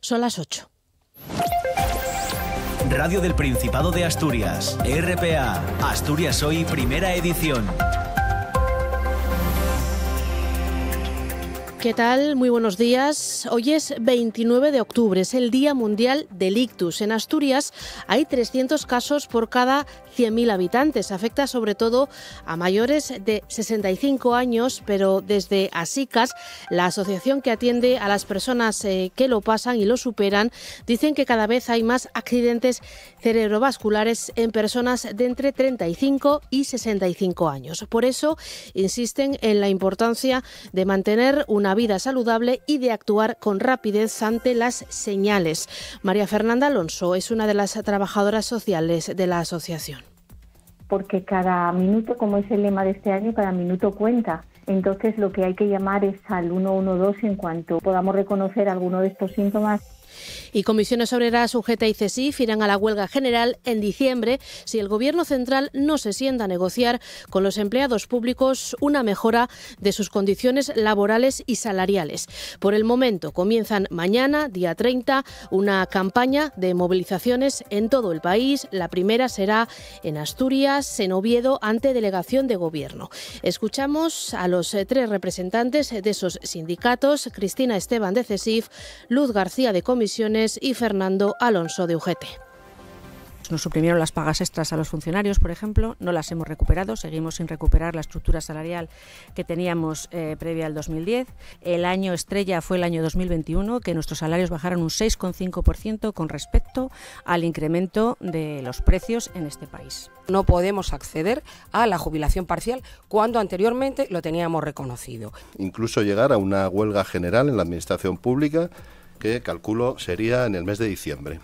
Son las 8. Radio del Principado de Asturias, RPA, Asturias Hoy, primera edición. ¿Qué tal? Muy buenos días. Hoy es 29 de octubre, es el Día Mundial del Ictus. En Asturias hay 300 casos por cada 100.000 habitantes. Afecta sobre todo a mayores de 65 años, pero desde ASICAS, la asociación que atiende a las personas que lo pasan y lo superan, dicen que cada vez hay más accidentes cerebrovasculares en personas de entre 35 y 65 años. Por eso insisten en la importancia de mantener una vida saludable y de actuar con rapidez ante las señales. María Fernanda Alonso es una de las trabajadoras sociales de la asociación. Porque cada minuto, como es el lema de este año, cada minuto cuenta. Entonces lo que hay que llamar es al 112 en cuanto podamos reconocer alguno de estos síntomas. Y Comisiones Obreras, UGT y CESIF irán a la huelga general en diciembre si el Gobierno central no se sienta a negociar con los empleados públicos una mejora de sus condiciones laborales y salariales. Por el momento comienzan mañana, día 30, una campaña de movilizaciones en todo el país. La primera será en Asturias, en Oviedo, ante delegación de Gobierno. Escuchamos a los tres representantes de esos sindicatos: Cristina Esteban de CESIF, Luz García de Comisiones y Fernando Alonso de UGT. Nos suprimieron las pagas extras a los funcionarios, por ejemplo, no las hemos recuperado, seguimos sin recuperar la estructura salarial que teníamos previa al 2010. El año estrella fue el año 2021, que nuestros salarios bajaron un 6,5% con respecto al incremento de los precios en este país. No podemos acceder a la jubilación parcial cuando anteriormente lo teníamos reconocido. Incluso llegar a una huelga general en la administración pública, que calculo sería en el mes de diciembre.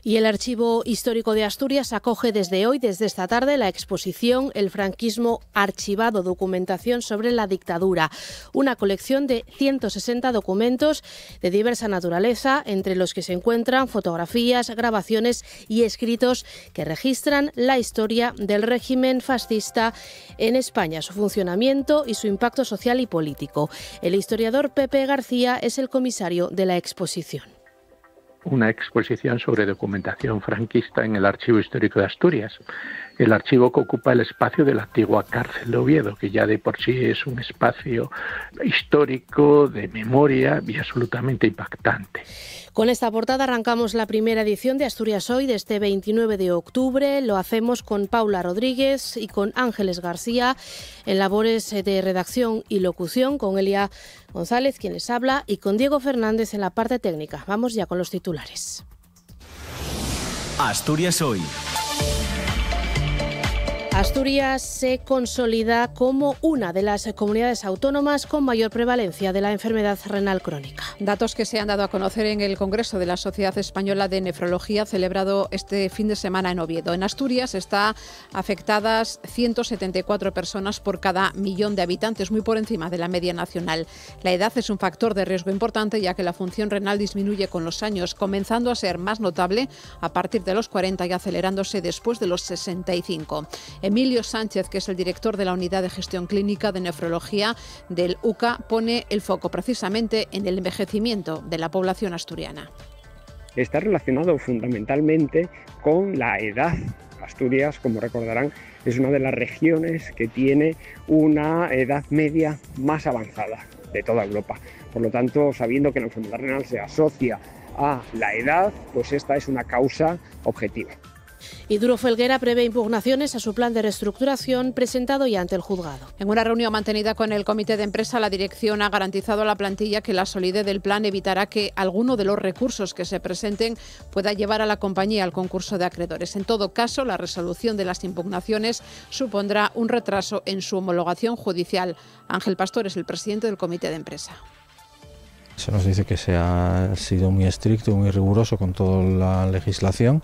Y el Archivo Histórico de Asturias acoge desde esta tarde, la exposición El franquismo archivado, documentación sobre la dictadura. Una colección de 160 documentos de diversa naturaleza, entre los que se encuentran fotografías, grabaciones y escritos que registran la historia del régimen fascista en España, su funcionamiento y su impacto social y político. El historiador Pepe García es el comisario de la exposición. Una exposición sobre documentación franquista en el Archivo Histórico de Asturias, el archivo que ocupa el espacio de la antigua cárcel de Oviedo, que ya de por sí es un espacio histórico, de memoria y absolutamente impactante. Con esta portada arrancamos la primera edición de Asturias Hoy de este 29 de octubre. Lo hacemos con Paula Rodríguez y con Ángeles García en labores de redacción y locución, con Elia González, quien les habla, y con Diego Fernández en la parte técnica. Vamos ya con los titulares. Asturias Hoy. Asturias se consolida como una de las comunidades autónomas con mayor prevalencia de la enfermedad renal crónica. Datos que se han dado a conocer en el Congreso de la Sociedad Española de Nefrología, celebrado este fin de semana en Oviedo. En Asturias está afectadas 174 personas por cada millón de habitantes, muy por encima de la media nacional. La edad es un factor de riesgo importante, ya que la función renal disminuye con los años, comenzando a ser más notable a partir de los 40 y acelerándose después de los 65. Emilio Sánchez, que es el director de la Unidad de Gestión Clínica de Nefrología del UCA, pone el foco precisamente en el envejecimiento de la población asturiana. Está relacionado fundamentalmente con la edad. Asturias, como recordarán, es una de las regiones que tiene una edad media más avanzada de toda Europa. Por lo tanto, sabiendo que la enfermedad renal se asocia a la edad, pues esta es una causa objetiva. Y Duro Felguera prevé impugnaciones a su plan de reestructuración presentado ya ante el juzgado. En una reunión mantenida con el comité de empresa, la dirección ha garantizado a la plantilla que la solidez del plan evitará que alguno de los recursos que se presenten pueda llevar a la compañía al concurso de acreedores. En todo caso, la resolución de las impugnaciones supondrá un retraso en su homologación judicial. Ángel Pastor es el presidente del comité de empresa. Se nos dice que se ha sido muy estricto, muy riguroso con toda la legislación.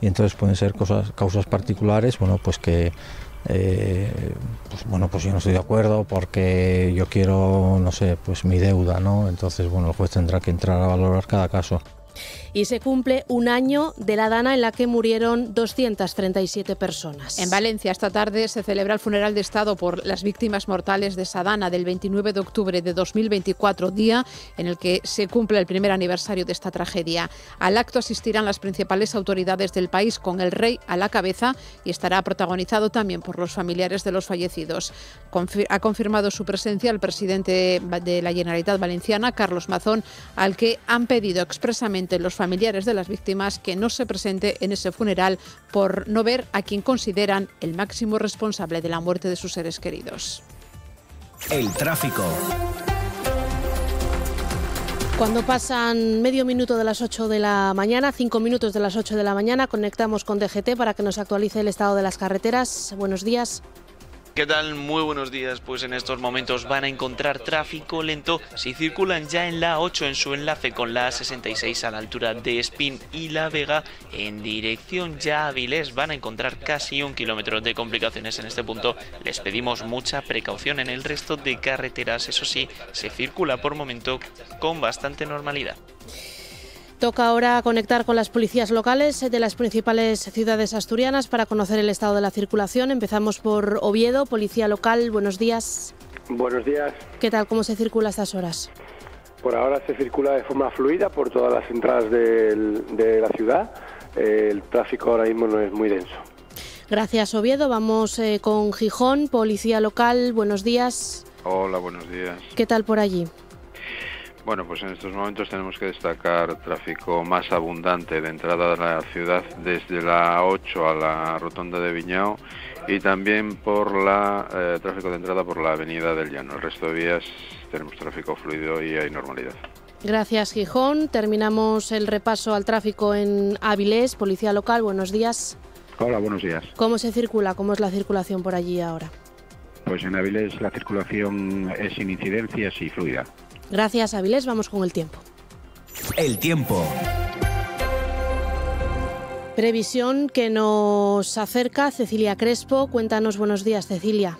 Y entonces pueden ser causas particulares, pues que pues yo no estoy de acuerdo porque yo quiero, pues mi deuda, ¿no? Entonces, el juez tendrá que entrar a valorar cada caso. y se cumple un año de la dana en la que murieron 237 personas. En Valencia esta tarde se celebra el funeral de Estado por las víctimas mortales de esa dana del 29 de octubre de 2024, día en el que se cumple el primer aniversario de esta tragedia. Al acto asistirán las principales autoridades del país con el rey a la cabeza y estará protagonizado también por los familiares de los fallecidos. Ha confirmado su presencia el presidente de la Generalitat Valenciana, Carlos Mazón, al que han pedido expresamente los familiares de las víctimas que no se presente en ese funeral por no ver a quien consideran el máximo responsable de la muerte de sus seres queridos. El tráfico. Cuando pasan medio minuto de las 8 de la mañana, 5 minutos de las 8 de la mañana, conectamos con DGT para que nos actualice el estado de las carreteras. Buenos días. ¿Qué tal? Muy buenos días. Pues en estos momentos van a encontrar tráfico lento si circulan ya en la A8 en su enlace con la A66 a la altura de Espín y La Vega en dirección ya a Avilés. Van a encontrar casi 1 kilómetro de complicaciones en este punto. Les pedimos mucha precaución en el resto de carreteras. Eso sí, se circula por momento con bastante normalidad. Toca ahora conectar con las policías locales de las principales ciudades asturianas para conocer el estado de la circulación. Empezamos por Oviedo, policía local, buenos días. Buenos días. ¿Qué tal? ¿Cómo se circula a estas horas? Por ahora se circula de forma fluida por todas las entradas de la ciudad. El tráfico ahora mismo no es muy denso. Gracias, Oviedo. Vamos con Gijón, policía local, buenos días. Hola, buenos días. ¿Qué tal por allí? Bueno, pues en estos momentos tenemos que destacar tráfico más abundante de entrada a la ciudad desde la 8 a la rotonda de Viñao y también por tráfico de entrada por la avenida del Llano. El resto de vías tenemos tráfico fluido y hay normalidad. Gracias, Gijón. Terminamos el repaso al tráfico en Avilés, policía local, buenos días. Hola, buenos días. ¿Cómo se circula? ¿Cómo es la circulación por allí ahora? Pues en Avilés la circulación es sin incidencias y fluida. Gracias, Avilés. Vamos con el tiempo. El tiempo. Previsión que nos acerca Cecilia Crespo. Cuéntanos, buenos días, Cecilia.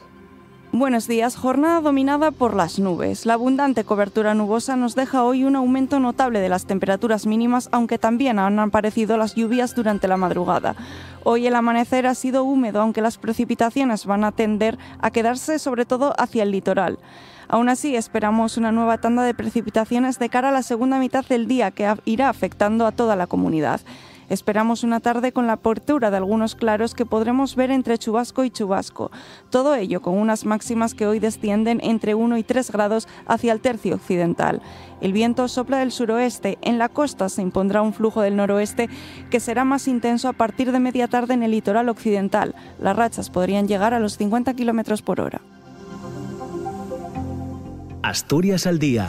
Buenos días. Jornada dominada por las nubes. La abundante cobertura nubosa nos deja hoy un aumento notable de las temperaturas mínimas, aunque también han aparecido las lluvias durante la madrugada. Hoy el amanecer ha sido húmedo, aunque las precipitaciones van a tender a quedarse sobre todo hacia el litoral. Aún así, esperamos una nueva tanda de precipitaciones de cara a la segunda mitad del día que irá afectando a toda la comunidad. Esperamos una tarde con la apertura de algunos claros que podremos ver entre chubasco y chubasco. Todo ello con unas máximas que hoy descienden entre 1 y 3 grados hacia el tercio occidental. El viento sopla del suroeste. En la costa se impondrá un flujo del noroeste que será más intenso a partir de media tarde en el litoral occidental. Las rachas podrían llegar a los 50 km por hora. Asturias al día.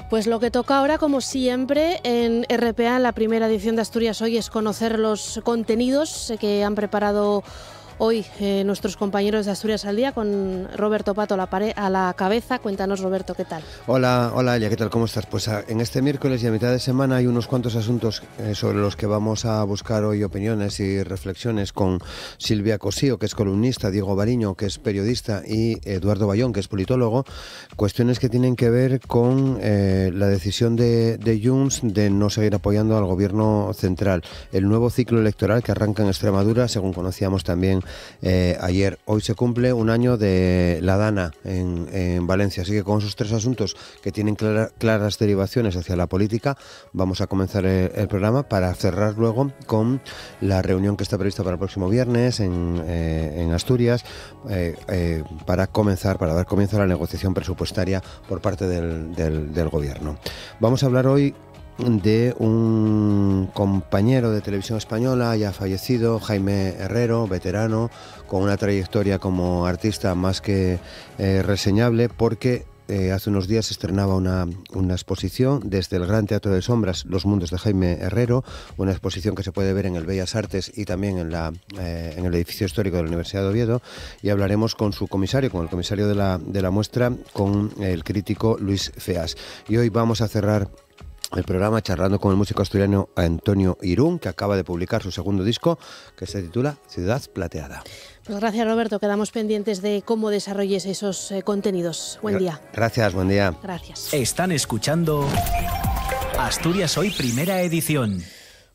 Pues lo que toca ahora, como siempre, en RPA, en la primera edición de Asturias Hoy, es conocer los contenidos que han preparado hoy nuestros compañeros de Asturias al Día, con Roberto Pato a la cabeza. Cuéntanos, Roberto, ¿qué tal? Hola Elia, ¿qué tal? ¿Cómo estás? Pues en este miércoles y a mitad de semana hay unos cuantos asuntos sobre los que vamos a buscar hoy opiniones y reflexiones con Silvia Cosío, que es columnista, Diego Bariño, que es periodista, y Eduardo Bayón, que es politólogo. Cuestiones que tienen que ver con la decisión de Junts de no seguir apoyando al gobierno central. El nuevo ciclo electoral que arranca en Extremadura, según conocíamos también ayer. Hoy se cumple un año de la dana en Valencia, así que con esos tres asuntos que tienen claras derivaciones hacia la política, vamos a comenzar el programa para cerrar luego con la reunión que está prevista para el próximo viernes en Asturias, para dar comienzo a la negociación presupuestaria por parte del gobierno. Vamos a hablar hoy de un compañero de televisión española ya fallecido, Jaime Herrero, veterano, con una trayectoria como artista más que reseñable, porque hace unos días se estrenaba una exposición desde el Gran Teatro de Sombras, Los Mundos de Jaime Herrero, una exposición que se puede ver en el Bellas Artes y también en el edificio histórico de la Universidad de Oviedo, y hablaremos con su comisario, con el comisario de la muestra, con el crítico Luis Feas. Y hoy vamos a cerrar el programa charlando con el músico asturiano Antonio Irún, que acaba de publicar su segundo disco, que se titula Ciudad Plateada. Pues gracias, Roberto. Quedamos pendientes de cómo desarrolles esos contenidos. Buen día. Gracias, buen día. Gracias. Están escuchando Asturias Hoy, primera edición.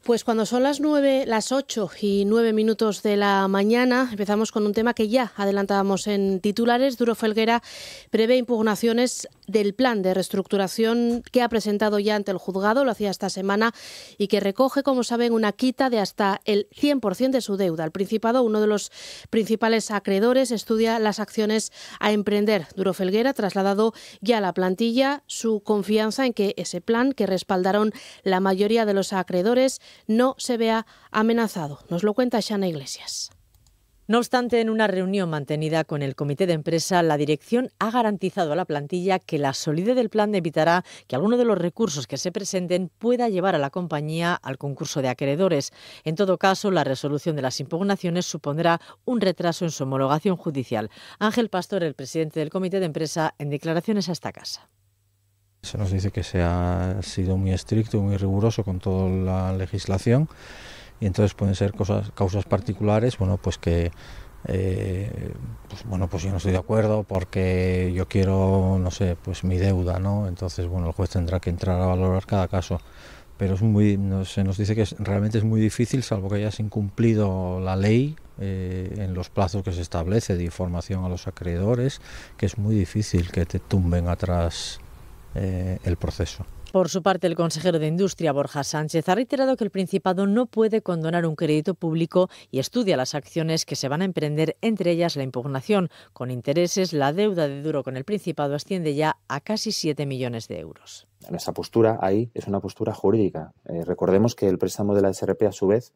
Pues cuando son las 8:09 de la mañana, empezamos con un tema que ya adelantábamos en titulares. Duro Felguera prevé impugnaciones del plan de reestructuración que ha presentado ya ante el juzgado, lo hacía esta semana, y que recoge, como saben, una quita de hasta el 100% de su deuda. El Principado, uno de los principales acreedores, estudia las acciones a emprender. Duro Felguera ha trasladado ya a la plantilla su confianza en que ese plan, que respaldaron la mayoría de los acreedores, no se vea amenazado. Nos lo cuenta Xana Iglesias. No obstante, en una reunión mantenida con el comité de empresa, la dirección ha garantizado a la plantilla que la solidez del plan evitará que alguno de los recursos que se presenten pueda llevar a la compañía al concurso de acreedores. En todo caso, la resolución de las impugnaciones supondrá un retraso en su homologación judicial. Ángel Pastor, el presidente del comité de empresa, en declaraciones a esta casa. Se nos dice que se ha sido muy estricto, muy riguroso con toda la legislación, y entonces pueden ser causas particulares, pues que pues yo no estoy de acuerdo porque yo quiero, no sé, pues mi deuda, ¿no? Entonces, el juez tendrá que entrar a valorar cada caso. Pero se nos dice que realmente es muy difícil, salvo que hayas incumplido la ley en los plazos que se establece de información a los acreedores, que es muy difícil que te tumben atrás el proceso. Por su parte, el consejero de Industria, Borja Sánchez, ha reiterado que el Principado no puede condonar un crédito público y estudia las acciones que se van a emprender, entre ellas la impugnación. Con intereses, la deuda de Duro con el Principado asciende ya a casi 7 millones de euros. Nuestra postura ahí es una postura jurídica. Recordemos que el préstamo de la SRP, a su vez,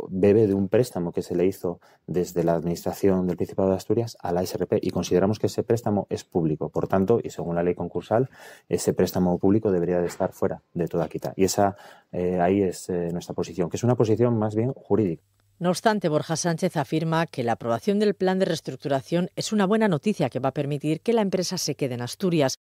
bebe de un préstamo que se le hizo desde la Administración del Principado de Asturias a la SRP, y consideramos que ese préstamo es público. Por tanto, y según la ley concursal, ese préstamo público debería de estar fuera de toda quita. Y esa ahí es nuestra posición, que es una posición más bien jurídica. No obstante, Borja Sánchez afirma que la aprobación del plan de reestructuración es una buena noticia que va a permitir que la empresa se quede en Asturias.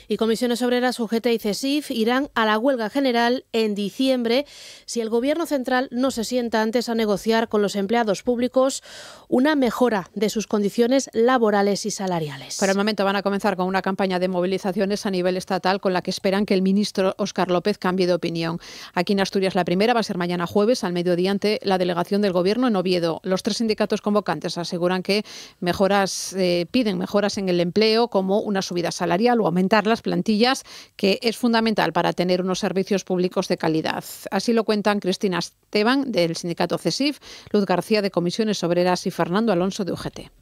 Y Comisiones Obreras, UGT y CESIF irán a la huelga general en diciembre si el Gobierno central no se sienta antes a negociar con los empleados públicos una mejora de sus condiciones laborales y salariales. Por el momento van a comenzar con una campaña de movilizaciones a nivel estatal con la que esperan que el ministro Óscar López cambie de opinión. Aquí en Asturias la primera va a ser mañana jueves al mediodía ante la delegación del Gobierno en Oviedo. Los 3 sindicatos convocantes aseguran que piden mejoras en el empleo, como una subida salarial o aumentar las plantillas, que es fundamental para tener unos servicios públicos de calidad. Así lo cuentan Cristina Esteban, del sindicato CESIF, Luz García, de Comisiones Obreras, y Fernando Alonso, de UGT.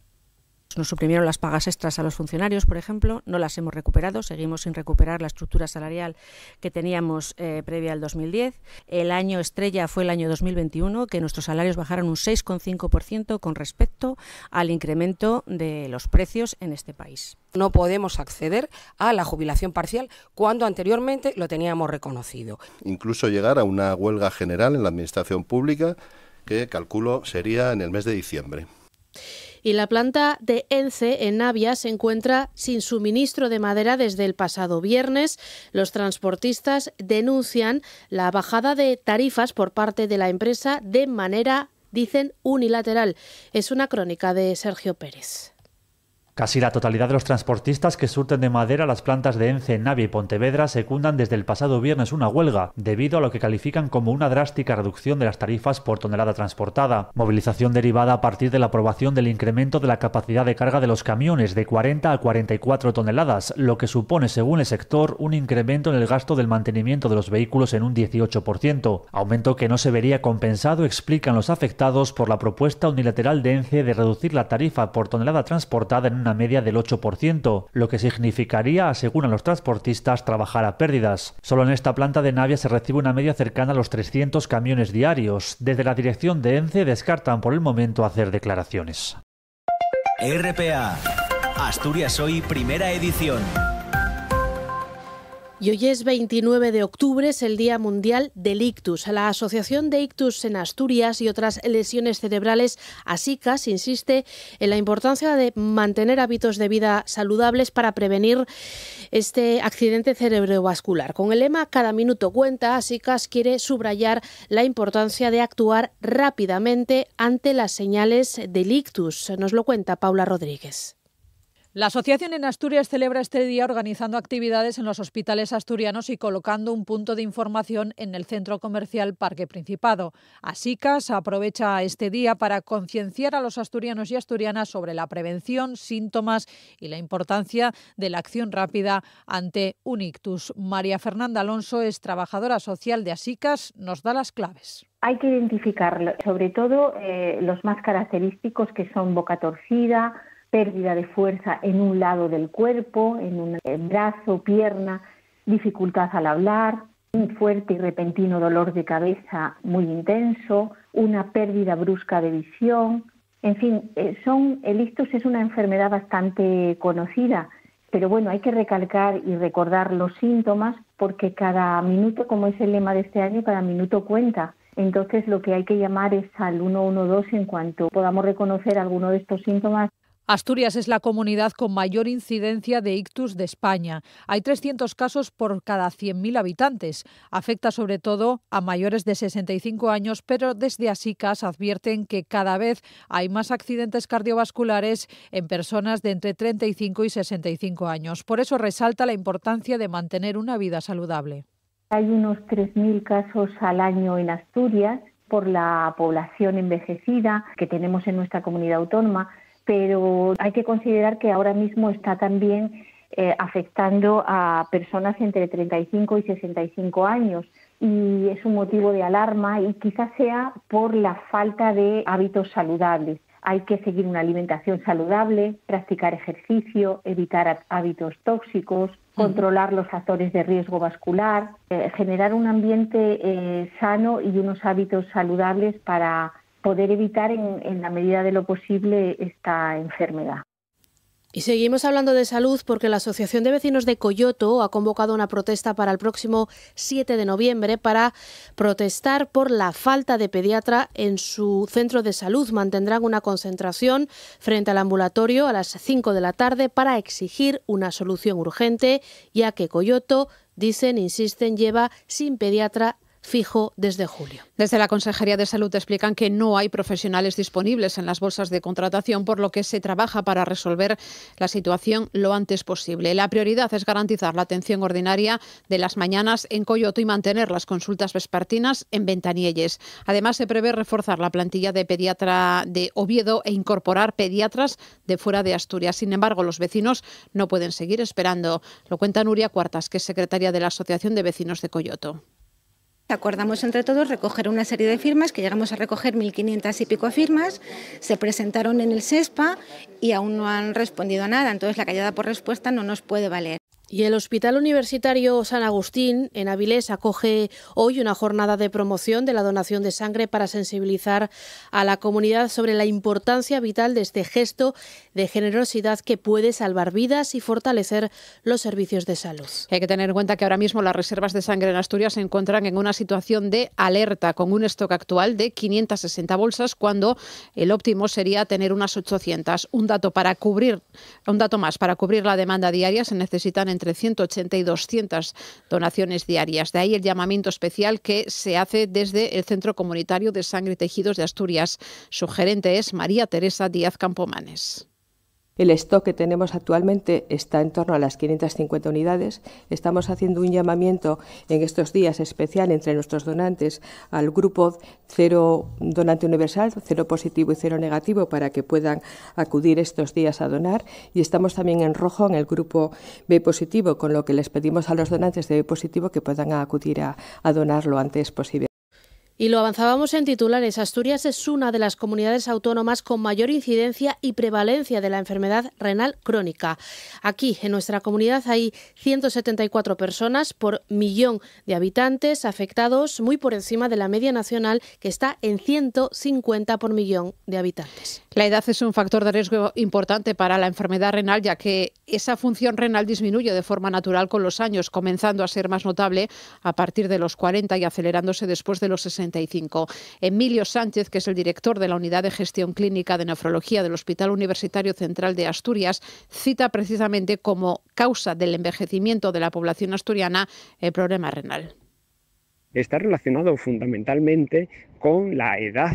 Nos suprimieron las pagas extras a los funcionarios, por ejemplo, no las hemos recuperado, seguimos sin recuperar la estructura salarial que teníamos previa al 2010. El año estrella fue el año 2021, que nuestros salarios bajaron un 6,5% con respecto al incremento de los precios en este país. No podemos acceder a la jubilación parcial cuando anteriormente lo teníamos reconocido. Incluso llegar a una huelga general en la administración pública, que calculo sería en el mes de diciembre. Y la planta de ENCE en Navia se encuentra sin suministro de madera desde el pasado viernes. Los transportistas denuncian la bajada de tarifas por parte de la empresa de manera, dicen, unilateral. Es una crónica de Sergio Pérez. Casi la totalidad de los transportistas que surten de madera las plantas de ENCE en Navia y Pontevedra secundan desde el pasado viernes una huelga, debido a lo que califican como una drástica reducción de las tarifas por tonelada transportada. Movilización derivada a partir de la aprobación del incremento de la capacidad de carga de los camiones de 40 a 44 toneladas, lo que supone, según el sector, un incremento en el gasto del mantenimiento de los vehículos en un 18%, aumento que no se vería compensado, explican los afectados, por la propuesta unilateral de ENCE de reducir la tarifa por tonelada transportada en una media del 8%, lo que significaría, aseguran los transportistas, trabajar a pérdidas. Solo en esta planta de Navia se recibe una media cercana a los 300 camiones diarios. Desde la dirección de ENCE descartan por el momento hacer declaraciones. RPA, Asturias Hoy, primera edición. Y hoy es 29 de octubre, es el Día Mundial del Ictus. La Asociación de Ictus en Asturias y otras lesiones cerebrales, ASICAS, insiste en la importancia de mantener hábitos de vida saludables para prevenir este accidente cerebrovascular. Con el lema "Cada minuto cuenta", ASICAS quiere subrayar la importancia de actuar rápidamente ante las señales del ictus. Nos lo cuenta Paula Rodríguez. La asociación en Asturias celebra este día organizando actividades en los hospitales asturianos y colocando un punto de información en el centro comercial Parque Principado. ASICAS aprovecha este día para concienciar a los asturianos y asturianas sobre la prevención, síntomas y la importancia de la acción rápida ante un ictus. María Fernanda Alonso es trabajadora social de ASICAS, nos da las claves. Hay que identificarlo, sobre todo los más característicos, que son boca torcida, pérdida de fuerza en un lado del cuerpo, en un brazo, pierna, dificultad al hablar, un fuerte y repentino dolor de cabeza muy intenso, una pérdida brusca de visión. En fin, el ictus es una enfermedad bastante conocida, pero bueno, hay que recalcar y recordar los síntomas, porque cada minuto, como es el lema de este año, cada minuto cuenta. Entonces lo que hay que llamar es al 112 en cuanto podamos reconocer alguno de estos síntomas. Asturias es la comunidad con mayor incidencia de ictus de España. Hay 300 casos por cada 100.000 habitantes. Afecta sobre todo a mayores de 65 años, pero desde ASICAS advierten que cada vez hay más accidentes cardiovasculares en personas de entre 35 y 65 años. Por eso resalta la importancia de mantener una vida saludable. Hay unos 3.000 casos al año en Asturias por la población envejecida que tenemos en nuestra comunidad autónoma, pero hay que considerar que ahora mismo está también afectando a personas entre 35 y 65 años y es un motivo de alarma y quizás sea por la falta de hábitos saludables. Hay que seguir una alimentación saludable, practicar ejercicio, evitar hábitos tóxicos, controlar los factores de riesgo vascular, generar un ambiente sano y unos hábitos saludables para poder evitar en la medida de lo posible esta enfermedad. Y seguimos hablando de salud porque la Asociación de Vecinos de Coyoto ha convocado una protesta para el próximo 7 de noviembre para protestar por la falta de pediatra en su centro de salud. Mantendrán una concentración frente al ambulatorio a las 5 de la tarde para exigir una solución urgente, ya que Coyoto, insisten, lleva sin pediatra fijo desde julio. Desde la Consejería de Salud explican que no hay profesionales disponibles en las bolsas de contratación, por lo que se trabaja para resolver la situación lo antes posible. La prioridad es garantizar la atención ordinaria de las mañanas en Coyoto y mantener las consultas vespertinas en Ventanielles. Además, se prevé reforzar la plantilla de pediatra de Oviedo e incorporar pediatras de fuera de Asturias. Sin embargo, los vecinos no pueden seguir esperando. Lo cuenta Nuria Cuartas, que es secretaria de la Asociación de Vecinos de Coyoto. Acordamos entre todos recoger una serie de firmas, que llegamos a recoger 1.500 y pico firmas, se presentaron en el SESPA y aún no han respondido a nada, entonces la callada por respuesta no nos puede valer. Y el Hospital Universitario San Agustín en Avilés acoge hoy una jornada de promoción de la donación de sangre para sensibilizar a la comunidad sobre la importancia vital de este gesto de generosidad que puede salvar vidas y fortalecer los servicios de salud. Hay que tener en cuenta que ahora mismo las reservas de sangre en Asturias se encuentran en una situación de alerta, con un stock actual de 560 bolsas, cuando el óptimo sería tener unas 800. Un dato más, para cubrir la demanda diaria se necesitan entre 180 y 200 donaciones diarias. De ahí el llamamiento especial que se hace desde el Centro Comunitario de Sangre y Tejidos de Asturias. Su gerente es María Teresa Díaz Campomanes. El stock que tenemos actualmente está en torno a las 550 unidades. Estamos haciendo un llamamiento en estos días especial entre nuestros donantes al grupo 0 donante universal, 0 positivo y 0 negativo, para que puedan acudir estos días a donar. Y estamos también en rojo en el grupo B positivo, con lo que les pedimos a los donantes de B positivo que puedan acudir a donar lo antes posible. Y lo avanzábamos en titulares. Asturias es una de las comunidades autónomas con mayor incidencia y prevalencia de la enfermedad renal crónica. Aquí, en nuestra comunidad, hay 174 personas por millón de habitantes afectados, muy por encima de la media nacional, que está en 150 por millón de habitantes. La edad es un factor de riesgo importante para la enfermedad renal, ya que esa función renal disminuye de forma natural con los años, comenzando a ser más notable a partir de los 40 y acelerándose después de los 65. Emilio Sánchez, que es el director de la Unidad de Gestión Clínica de Nefrología del Hospital Universitario Central de Asturias, cita precisamente como causa del envejecimiento de la población asturiana el problema renal. Está relacionado fundamentalmente con la edad.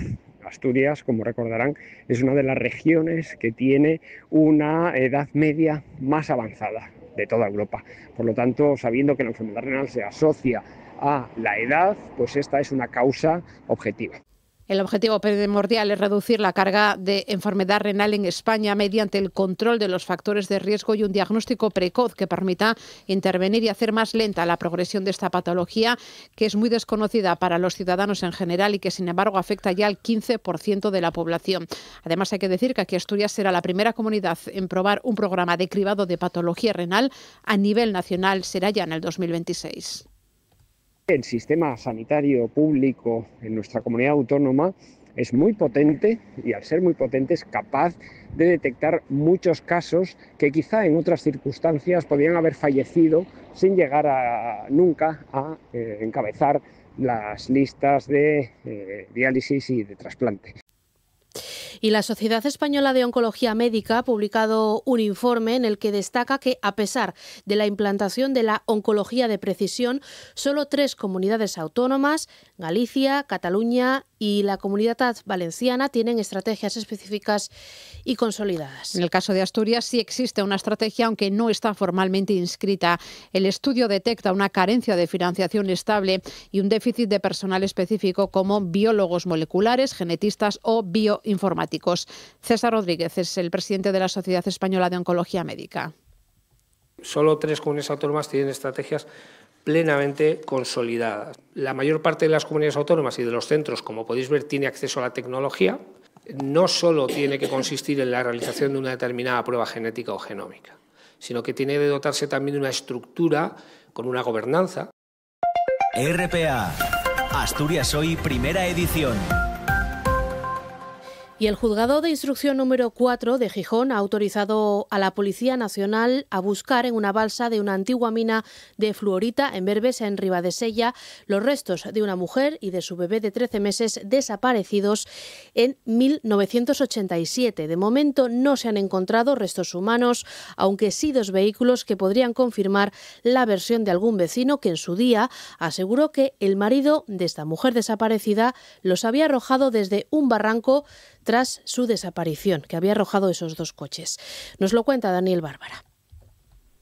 Asturias, como recordarán, es una de las regiones que tiene una edad media más avanzada de toda Europa. Por lo tanto, sabiendo que la enfermedad renal se asocia a la edad, pues esta es una causa objetiva. El objetivo primordial es reducir la carga de enfermedad renal en España mediante el control de los factores de riesgo y un diagnóstico precoz que permita intervenir y hacer más lenta la progresión de esta patología, que es muy desconocida para los ciudadanos en general y que, sin embargo, afecta ya al 15% de la población. Además, hay que decir que aquí Asturias será la primera comunidad en probar un programa de cribado de patología renal a nivel nacional. Será ya en el 2026. El sistema sanitario público en nuestra comunidad autónoma es muy potente y al ser muy potente es capaz de detectar muchos casos que quizá en otras circunstancias podrían haber fallecido sin llegar nunca a encabezar las listas de diálisis y de trasplante. Y la Sociedad Española de Oncología Médica ha publicado un informe en el que destaca que, a pesar de la implantación de la oncología de precisión, solo 3 comunidades autónomas, Galicia, Cataluña y la Comunidad Valenciana, tienen estrategias específicas y consolidadas. En el caso de Asturias sí existe una estrategia, aunque no está formalmente inscrita. El estudio detecta una carencia de financiación estable y un déficit de personal específico como biólogos moleculares, genetistas o bioinformáticos. César Rodríguez es el presidente de la Sociedad Española de Oncología Médica. Solo 3 comunidades autónomas tienen estrategias plenamente consolidadas. La mayor parte de las comunidades autónomas y de los centros, como podéis ver, tiene acceso a la tecnología. No solo tiene que consistir en la realización de una determinada prueba genética o genómica, sino que tiene que dotarse también de una estructura con una gobernanza. RPA, Asturias Hoy, primera edición. Y el Juzgado de Instrucción número 4 de Gijón ha autorizado a la Policía Nacional a buscar en una balsa de una antigua mina de fluorita en Berbes, en Ribadesella, los restos de una mujer y de su bebé de 13 meses desaparecidos en 1987. De momento no se han encontrado restos humanos, aunque sí 2 vehículos que podrían confirmar la versión de algún vecino que en su día aseguró que el marido de esta mujer desaparecida los había arrojado desde un barranco tras su desaparición, que había arrojado esos 2 coches. Nos lo cuenta Daniel Bárbara.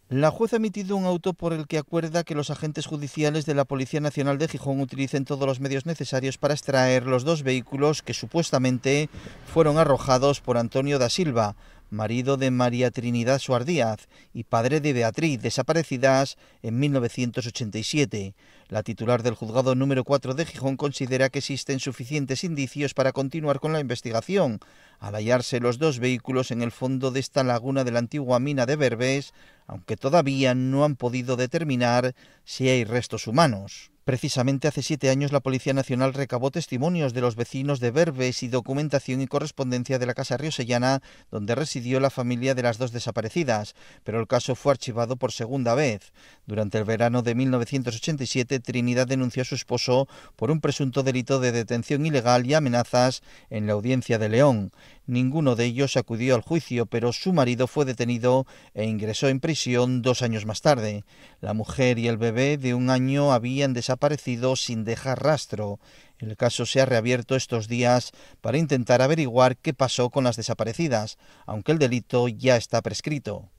La juez ha emitido un auto por el que acuerda que los agentes judiciales de la Policía Nacional de Gijón utilicen todos los medios necesarios para extraer los 2 vehículos que supuestamente fueron arrojados por Antonio da Silva, marido de María Trinidad Suar Díaz y padre de Beatriz, desaparecidas en 1987. La titular del Juzgado número 4 de Gijón considera que existen suficientes indicios para continuar con la investigación, al hallarse los 2 vehículos en el fondo de esta laguna de la antigua mina de Berbes, aunque todavía no han podido determinar si hay restos humanos. Precisamente hace 7 años la Policía Nacional recabó testimonios de los vecinos de Berbes y documentación y correspondencia de la casa riosellana donde residió la familia de las 2 desaparecidas, pero el caso fue archivado por segunda vez. Durante el verano de 1987, Trinidad denunció a su esposo por un presunto delito de detención ilegal y amenazas en la Audiencia de León. Ninguno de ellos acudió al juicio, pero su marido fue detenido e ingresó en prisión 2 años más tarde. La mujer y el bebé de 1 año habían desaparecido sin dejar rastro. El caso se ha reabierto estos días para intentar averiguar qué pasó con las desaparecidas, aunque el delito ya está prescrito.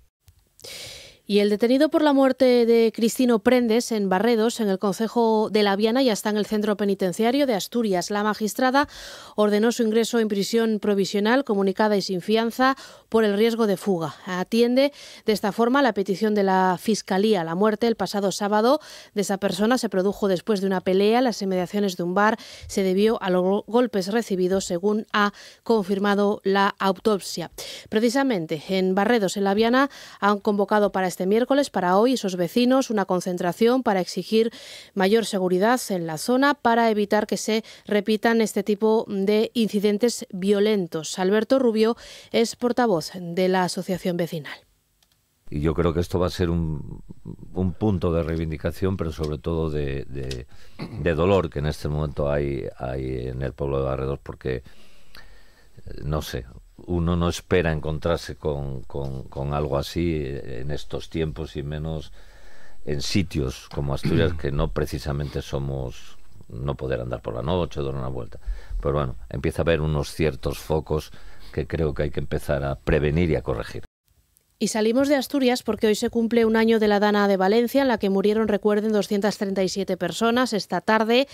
Y el detenido por la muerte de Cristino Prendes en Barredos, en el concejo de La Viana, ya está en el centro penitenciario de Asturias. La magistrada ordenó su ingreso en prisión provisional, comunicada y sin fianza, por el riesgo de fuga. Atiende de esta forma la petición de la Fiscalía. La muerte el pasado sábado de esa persona se produjo después de una pelea en las inmediaciones de un bar. Se debió a los golpes recibidos, según ha confirmado la autopsia. Precisamente en Barredos, en La Viana, han convocado para este miércoles, para hoy, esos vecinos, una concentración para exigir mayor seguridad en la zona para evitar que se repitan este tipo de incidentes violentos. Alberto Rubio es portavoz de la asociación vecinal. Y yo creo que esto va a ser un punto de reivindicación, pero sobre todo de dolor que en este momento hay en el pueblo de Barredos, porque, no sé, uno no espera encontrarse con algo así en estos tiempos, y menos en sitios como Asturias, que no precisamente somos no poder andar por la noche o dar una vuelta. Pero bueno, empieza a haber unos ciertos focos que creo que hay que empezar a prevenir y a corregir. Y salimos de Asturias porque hoy se cumple un año de la Dana de Valencia, en la que murieron, recuerden, 237 personas. Esta tarde,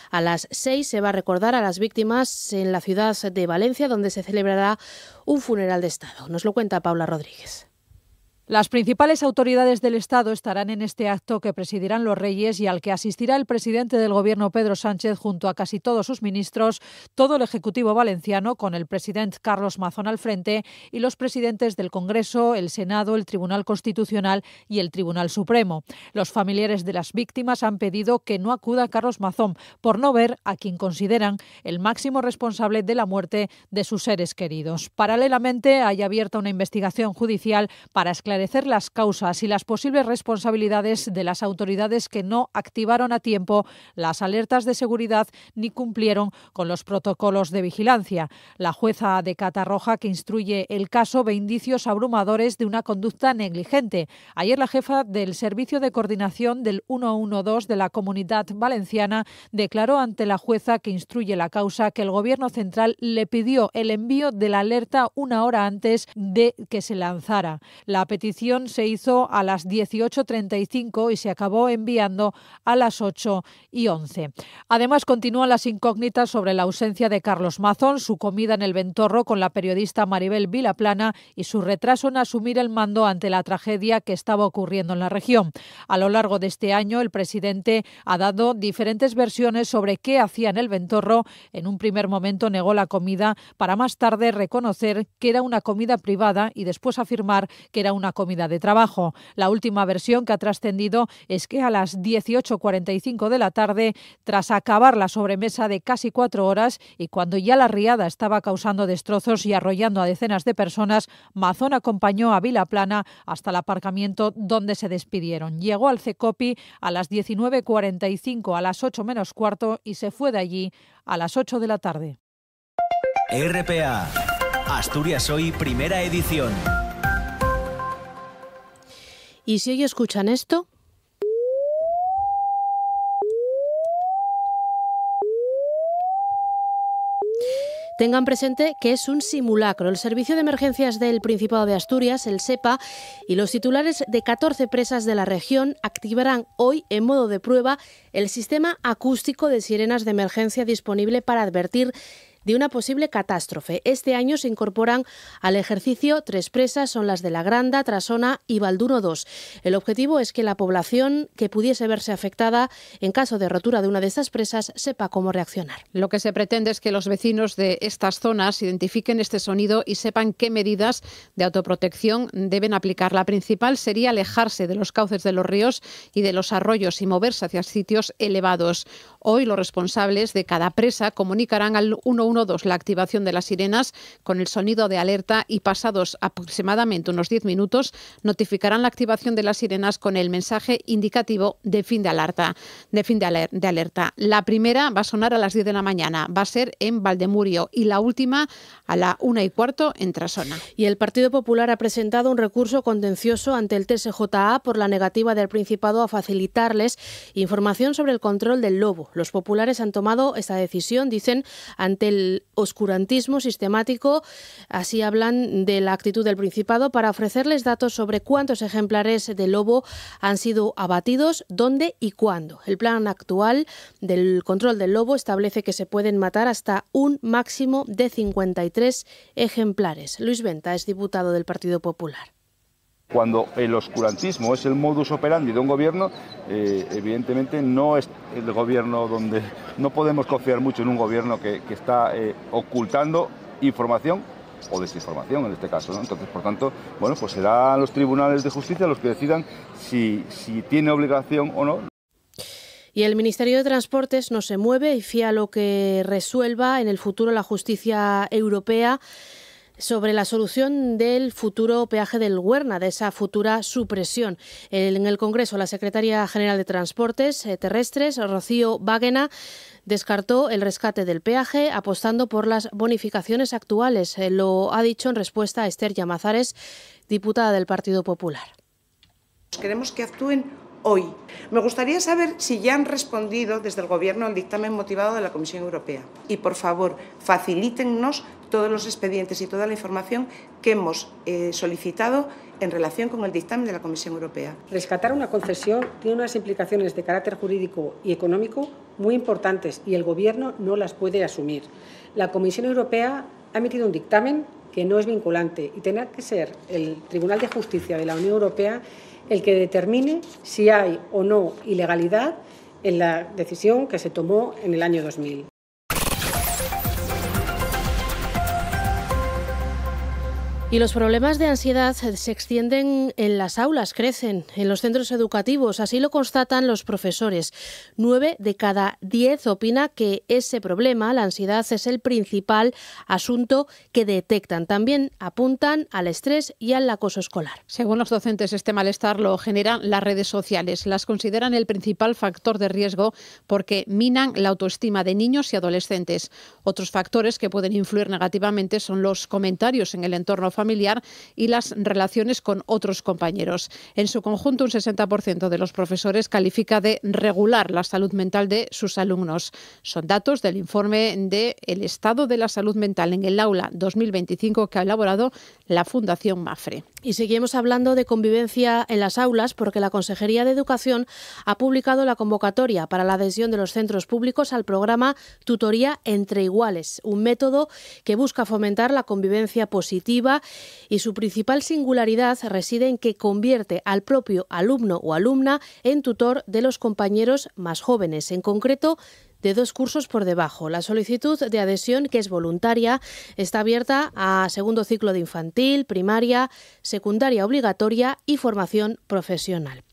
a las 6, se va a recordar a las víctimas en la ciudad de Valencia, donde se celebrará un funeral de Estado. Nos lo cuenta Paula Rodríguez. Las principales autoridades del Estado estarán en este acto que presidirán los Reyes y al que asistirá el presidente del Gobierno, Pedro Sánchez, junto a casi todos sus ministros, todo el Ejecutivo valenciano, con el presidente Carlos Mazón al frente, y los presidentes del Congreso, el Senado, el Tribunal Constitucional y el Tribunal Supremo. Los familiares de las víctimas han pedido que no acuda Carlos Mazón por no ver a quien consideran el máximo responsable de la muerte de sus seres queridos. Paralelamente, hay abierta una investigación judicial para esclarecer las causas y las posibles responsabilidades de las autoridades que no activaron a tiempo las alertas de seguridad ni cumplieron con los protocolos de vigilancia. La jueza de Catarroja, que instruye el caso, ve indicios abrumadores de una conducta negligente. Ayer la jefa del Servicio de Coordinación del 112 de la Comunidad Valenciana declaró ante la jueza que instruye la causa que el Gobierno central le pidió el envío de la alerta una hora antes de que se lanzara. La petición se hizo a las 18:35 y se acabó enviando a las 8:11. Además, continúan las incógnitas sobre la ausencia de Carlos Mazón, su comida en el Ventorro con la periodista Maribel Vilaplana y su retraso en asumir el mando ante la tragedia que estaba ocurriendo en la región. A lo largo de este año, el presidente ha dado diferentes versiones sobre qué hacía en el Ventorro. En un primer momento negó la comida, para más tarde reconocer que era una comida privada y después afirmar que era una comida de trabajo. La última versión que ha trascendido es que a las 18:45 de la tarde, tras acabar la sobremesa de casi 4 horas y cuando ya la riada estaba causando destrozos y arrollando a decenas de personas, Mazón acompañó a Vilaplana hasta el aparcamiento donde se despidieron. Llegó al CECOPI a las 19:45, a las 8 menos cuarto, y se fue de allí a las 8 de la tarde. RPA, Asturias Hoy, primera edición. ¿Y si hoy escuchan esto? Tengan presente que es un simulacro. El Servicio de Emergencias del Principado de Asturias, el SEPA, y los titulares de 14 presas de la región activarán hoy, en modo de prueba, el sistema acústico de sirenas de emergencia disponible para advertir de una posible catástrofe. Este año se incorporan al ejercicio 3 presas, son las de La Granda, Trasona y Valduno 2. El objetivo es que la población que pudiese verse afectada en caso de rotura de una de estas presas sepa cómo reaccionar. Lo que se pretende es que los vecinos de estas zonas identifiquen este sonido y sepan qué medidas de autoprotección deben aplicar. La principal sería alejarse de los cauces de los ríos y de los arroyos y moverse hacia sitios elevados. Hoy los responsables de cada presa comunicarán al 112 la activación de las sirenas con el sonido de alerta y pasados aproximadamente unos 10 minutos notificarán la activación de las sirenas con el mensaje indicativo de fin de alerta. La primera va a sonar a las 10 de la mañana, va a ser en Valdemurio, y la última a la 1:15 en Trasona. Y el Partido Popular ha presentado un recurso contencioso ante el TSJA por la negativa del Principado a facilitarles información sobre el control del lobo. Los populares han tomado esta decisión, dicen, ante el el oscurantismo sistemático. Así hablan de la actitud del Principado para ofrecerles datos sobre cuántos ejemplares de lobo han sido abatidos, dónde y cuándo. El plan actual del control del lobo establece que se pueden matar hasta un máximo de 53 ejemplares. Luis Venta es diputado del Partido Popular. Cuando el oscurantismo es el modus operandi de un gobierno, evidentemente no es el gobierno donde no podemos confiar mucho en un gobierno que está ocultando información o desinformación en este caso, ¿no? Entonces, por tanto, bueno, pues serán los tribunales de justicia los que decidan si tiene obligación o no. Y el Ministerio de Transportes no se mueve y fía lo que resuelva en el futuro la justicia europea sobre la solución del futuro peaje del Huerna, de esa futura supresión. En el Congreso, la secretaria general de Transportes Terrestres, Rocío Báguena, descartó el rescate del peaje apostando por las bonificaciones actuales. Lo ha dicho en respuesta a Esther Llamazares, diputada del Partido Popular. Queremos que actúen hoy. Me gustaría saber si ya han respondido desde el Gobierno al dictamen motivado de la Comisión Europea. Y, por favor, facilítennos todos los expedientes y toda la información que hemos solicitado en relación con el dictamen de la Comisión Europea. Rescatar una concesión tiene unas implicaciones de carácter jurídico y económico muy importantes y el Gobierno no las puede asumir. La Comisión Europea ha emitido un dictamen que no es vinculante y tendrá que ser el Tribunal de Justicia de la Unión Europea el que determine si hay o no ilegalidad en la decisión que se tomó en el año 2000. Y los problemas de ansiedad se extienden en las aulas, crecen en los centros educativos. Así lo constatan los profesores. 9 de cada 10 opina que ese problema, la ansiedad, es el principal asunto que detectan. También apuntan al estrés y al acoso escolar. Según los docentes, este malestar lo generan las redes sociales. Las consideran el principal factor de riesgo porque minan la autoestima de niños y adolescentes. Otros factores que pueden influir negativamente son los comentarios en el entorno familiar y las relaciones con otros compañeros. En su conjunto, un 60% de los profesores califica de regular la salud mental de sus alumnos. Son datos del informe de El estado de la salud mental en el aula 2025 que ha elaborado la Fundación Mafre. Y seguimos hablando de convivencia en las aulas porque la Consejería de Educación ha publicado la convocatoria para la adhesión de los centros públicos al programa Tutoría entre Iguales, un método que busca fomentar la convivencia positiva y su principal singularidad reside en que convierte al propio alumno o alumna en tutor de los compañeros más jóvenes, en concreto de 2 cursos por debajo. La solicitud de adhesión, que es voluntaria, está abierta a segundo ciclo de infantil, primaria, secundaria obligatoria y formación profesional.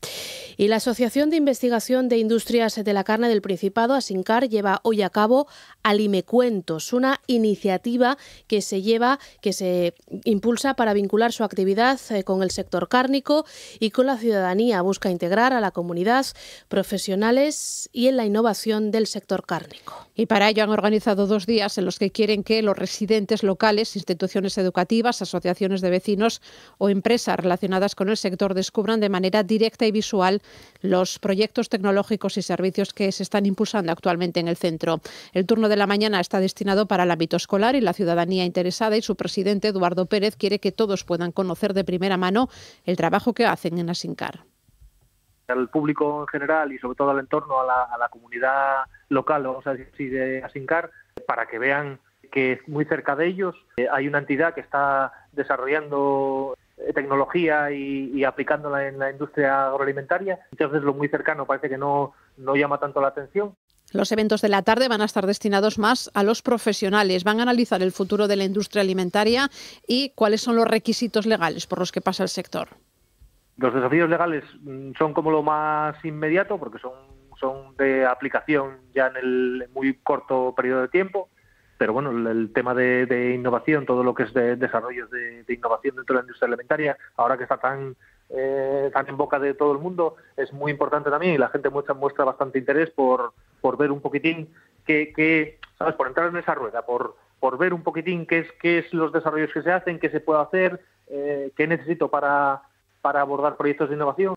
Y la Asociación de Investigación de Industrias de la Carne del Principado, ASINCAR, lleva hoy a cabo Alimecuentos, una iniciativa que se impulsa para vincular su actividad con el sector cárnico y con la ciudadanía. Busca integrar a la comunidad, profesionales y en la innovación del sector cárnico. Y para ello han organizado 2 días en los que quieren que los residentes locales, instituciones educativas, asociaciones de vecinos o empresas relacionadas con el sector descubran de manera directa y visual los proyectos tecnológicos y servicios que se están impulsando actualmente en el centro. El turno de la mañana está destinado para el ámbito escolar y la ciudadanía interesada, y su presidente, Eduardo Pérez, quiere que todos puedan conocer de primera mano el trabajo que hacen en ASINCAR. Al público en general y sobre todo al entorno, a la comunidad local, vamos a decir así, de ASINCAR, para que vean que muy cerca de ellos hay una entidad que está desarrollando tecnología y aplicándola en la industria agroalimentaria. Entonces lo muy cercano parece que no llama tanto la atención. Los eventos de la tarde van a estar destinados más a los profesionales. Van a analizar el futuro de la industria alimentaria y cuáles son los requisitos legales por los que pasa el sector. Los desafíos legales son como lo más inmediato porque son de aplicación ya en el muy corto periodo de tiempo. Pero bueno, el tema de innovación, todo lo que es de desarrollos de innovación dentro de la industria alimentaria, ahora que está tan en boca de todo el mundo, es muy importante también, y la gente muestra bastante interés por ver un poquitín ¿sabes? Por entrar en esa rueda, por ver un poquitín qué es los desarrollos que se hacen, qué se puede hacer, qué necesito para abordar proyectos de innovación.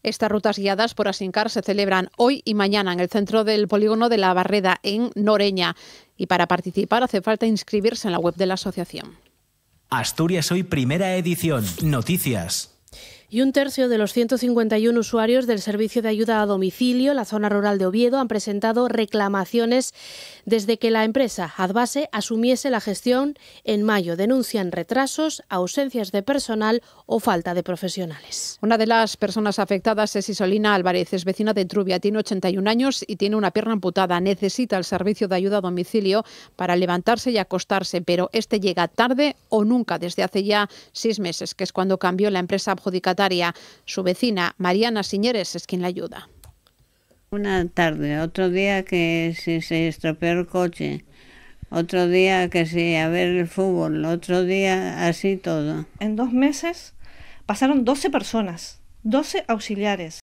Estas rutas guiadas por Asincar se celebran hoy y mañana en el centro del polígono de La Barreda, en Noreña. Y para participar hace falta inscribirse en la web de la asociación. Asturias Hoy, primera edición. Noticias. Y 1/3 de los 151 usuarios del servicio de ayuda a domicilio en la zona rural de Oviedo han presentado reclamaciones desde que la empresa Adbase asumiese la gestión en mayo. Denuncian retrasos, ausencias de personal o falta de profesionales. Una de las personas afectadas es Isolina Álvarez, es vecina de Trubia, tiene 81 años y tiene una pierna amputada. Necesita el servicio de ayuda a domicilio para levantarse y acostarse, pero este llega tarde o nunca desde hace ya 6 meses, que es cuando cambió la empresa adjudicataria. Su vecina, Mariana Siñeres, es quien la ayuda. Una tarde, otro día que si se estropeó el coche, otro día que si a ver el fútbol, otro día así todo. En 2 meses pasaron 12 personas, 12 auxiliares.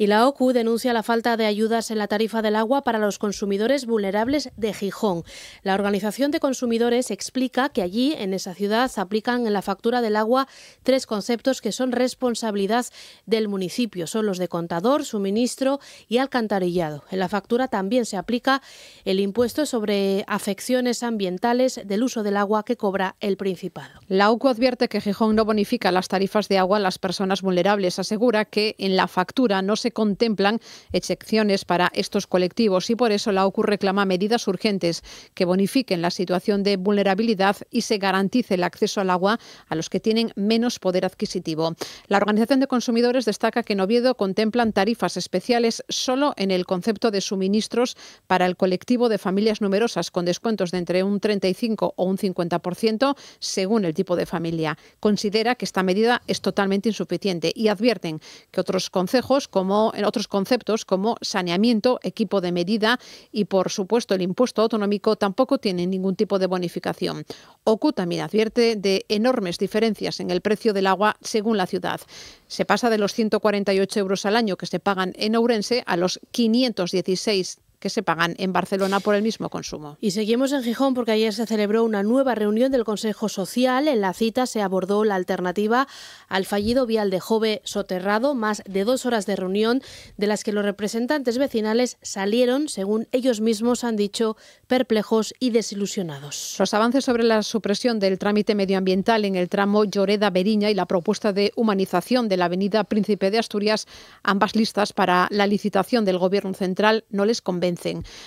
Y la OCU denuncia la falta de ayudas en la tarifa del agua para los consumidores vulnerables de Gijón. La Organización de Consumidores explica que allí, en esa ciudad, se aplican en la factura del agua 3 conceptos que son responsabilidad del municipio. Son los de contador, suministro y alcantarillado. En la factura también se aplica el impuesto sobre afecciones ambientales del uso del agua que cobra el Principado. La OCU advierte que Gijón no bonifica las tarifas de agua a las personas vulnerables. Asegura que en la factura no se contemplan excepciones para estos colectivos y por eso la OCU reclama medidas urgentes que bonifiquen la situación de vulnerabilidad y se garantice el acceso al agua a los que tienen menos poder adquisitivo. La Organización de Consumidores destaca que en Oviedo contemplan tarifas especiales solo en el concepto de suministros para el colectivo de familias numerosas, con descuentos de entre un 35 o un 50% según el tipo de familia. Considera que esta medida es totalmente insuficiente y advierten que otros concejos, en otros conceptos como saneamiento, equipo de medida y, por supuesto, el impuesto autonómico, tampoco tienen ningún tipo de bonificación. OCU también advierte de enormes diferencias en el precio del agua según la ciudad. Se pasa de los 148 euros al año que se pagan en Ourense a los 516 que se pagan en Barcelona por el mismo consumo. Y seguimos en Gijón porque ayer se celebró una nueva reunión del Consejo Social. En la cita se abordó la alternativa al fallido vial de Jove soterrado, más de 2 horas de reunión de las que los representantes vecinales salieron, según ellos mismos han dicho, perplejos y desilusionados. Los avances sobre la supresión del trámite medioambiental en el tramo Lloreda-Beriña y la propuesta de humanización de la avenida Príncipe de Asturias, ambas listas para la licitación del Gobierno central, no les convencen.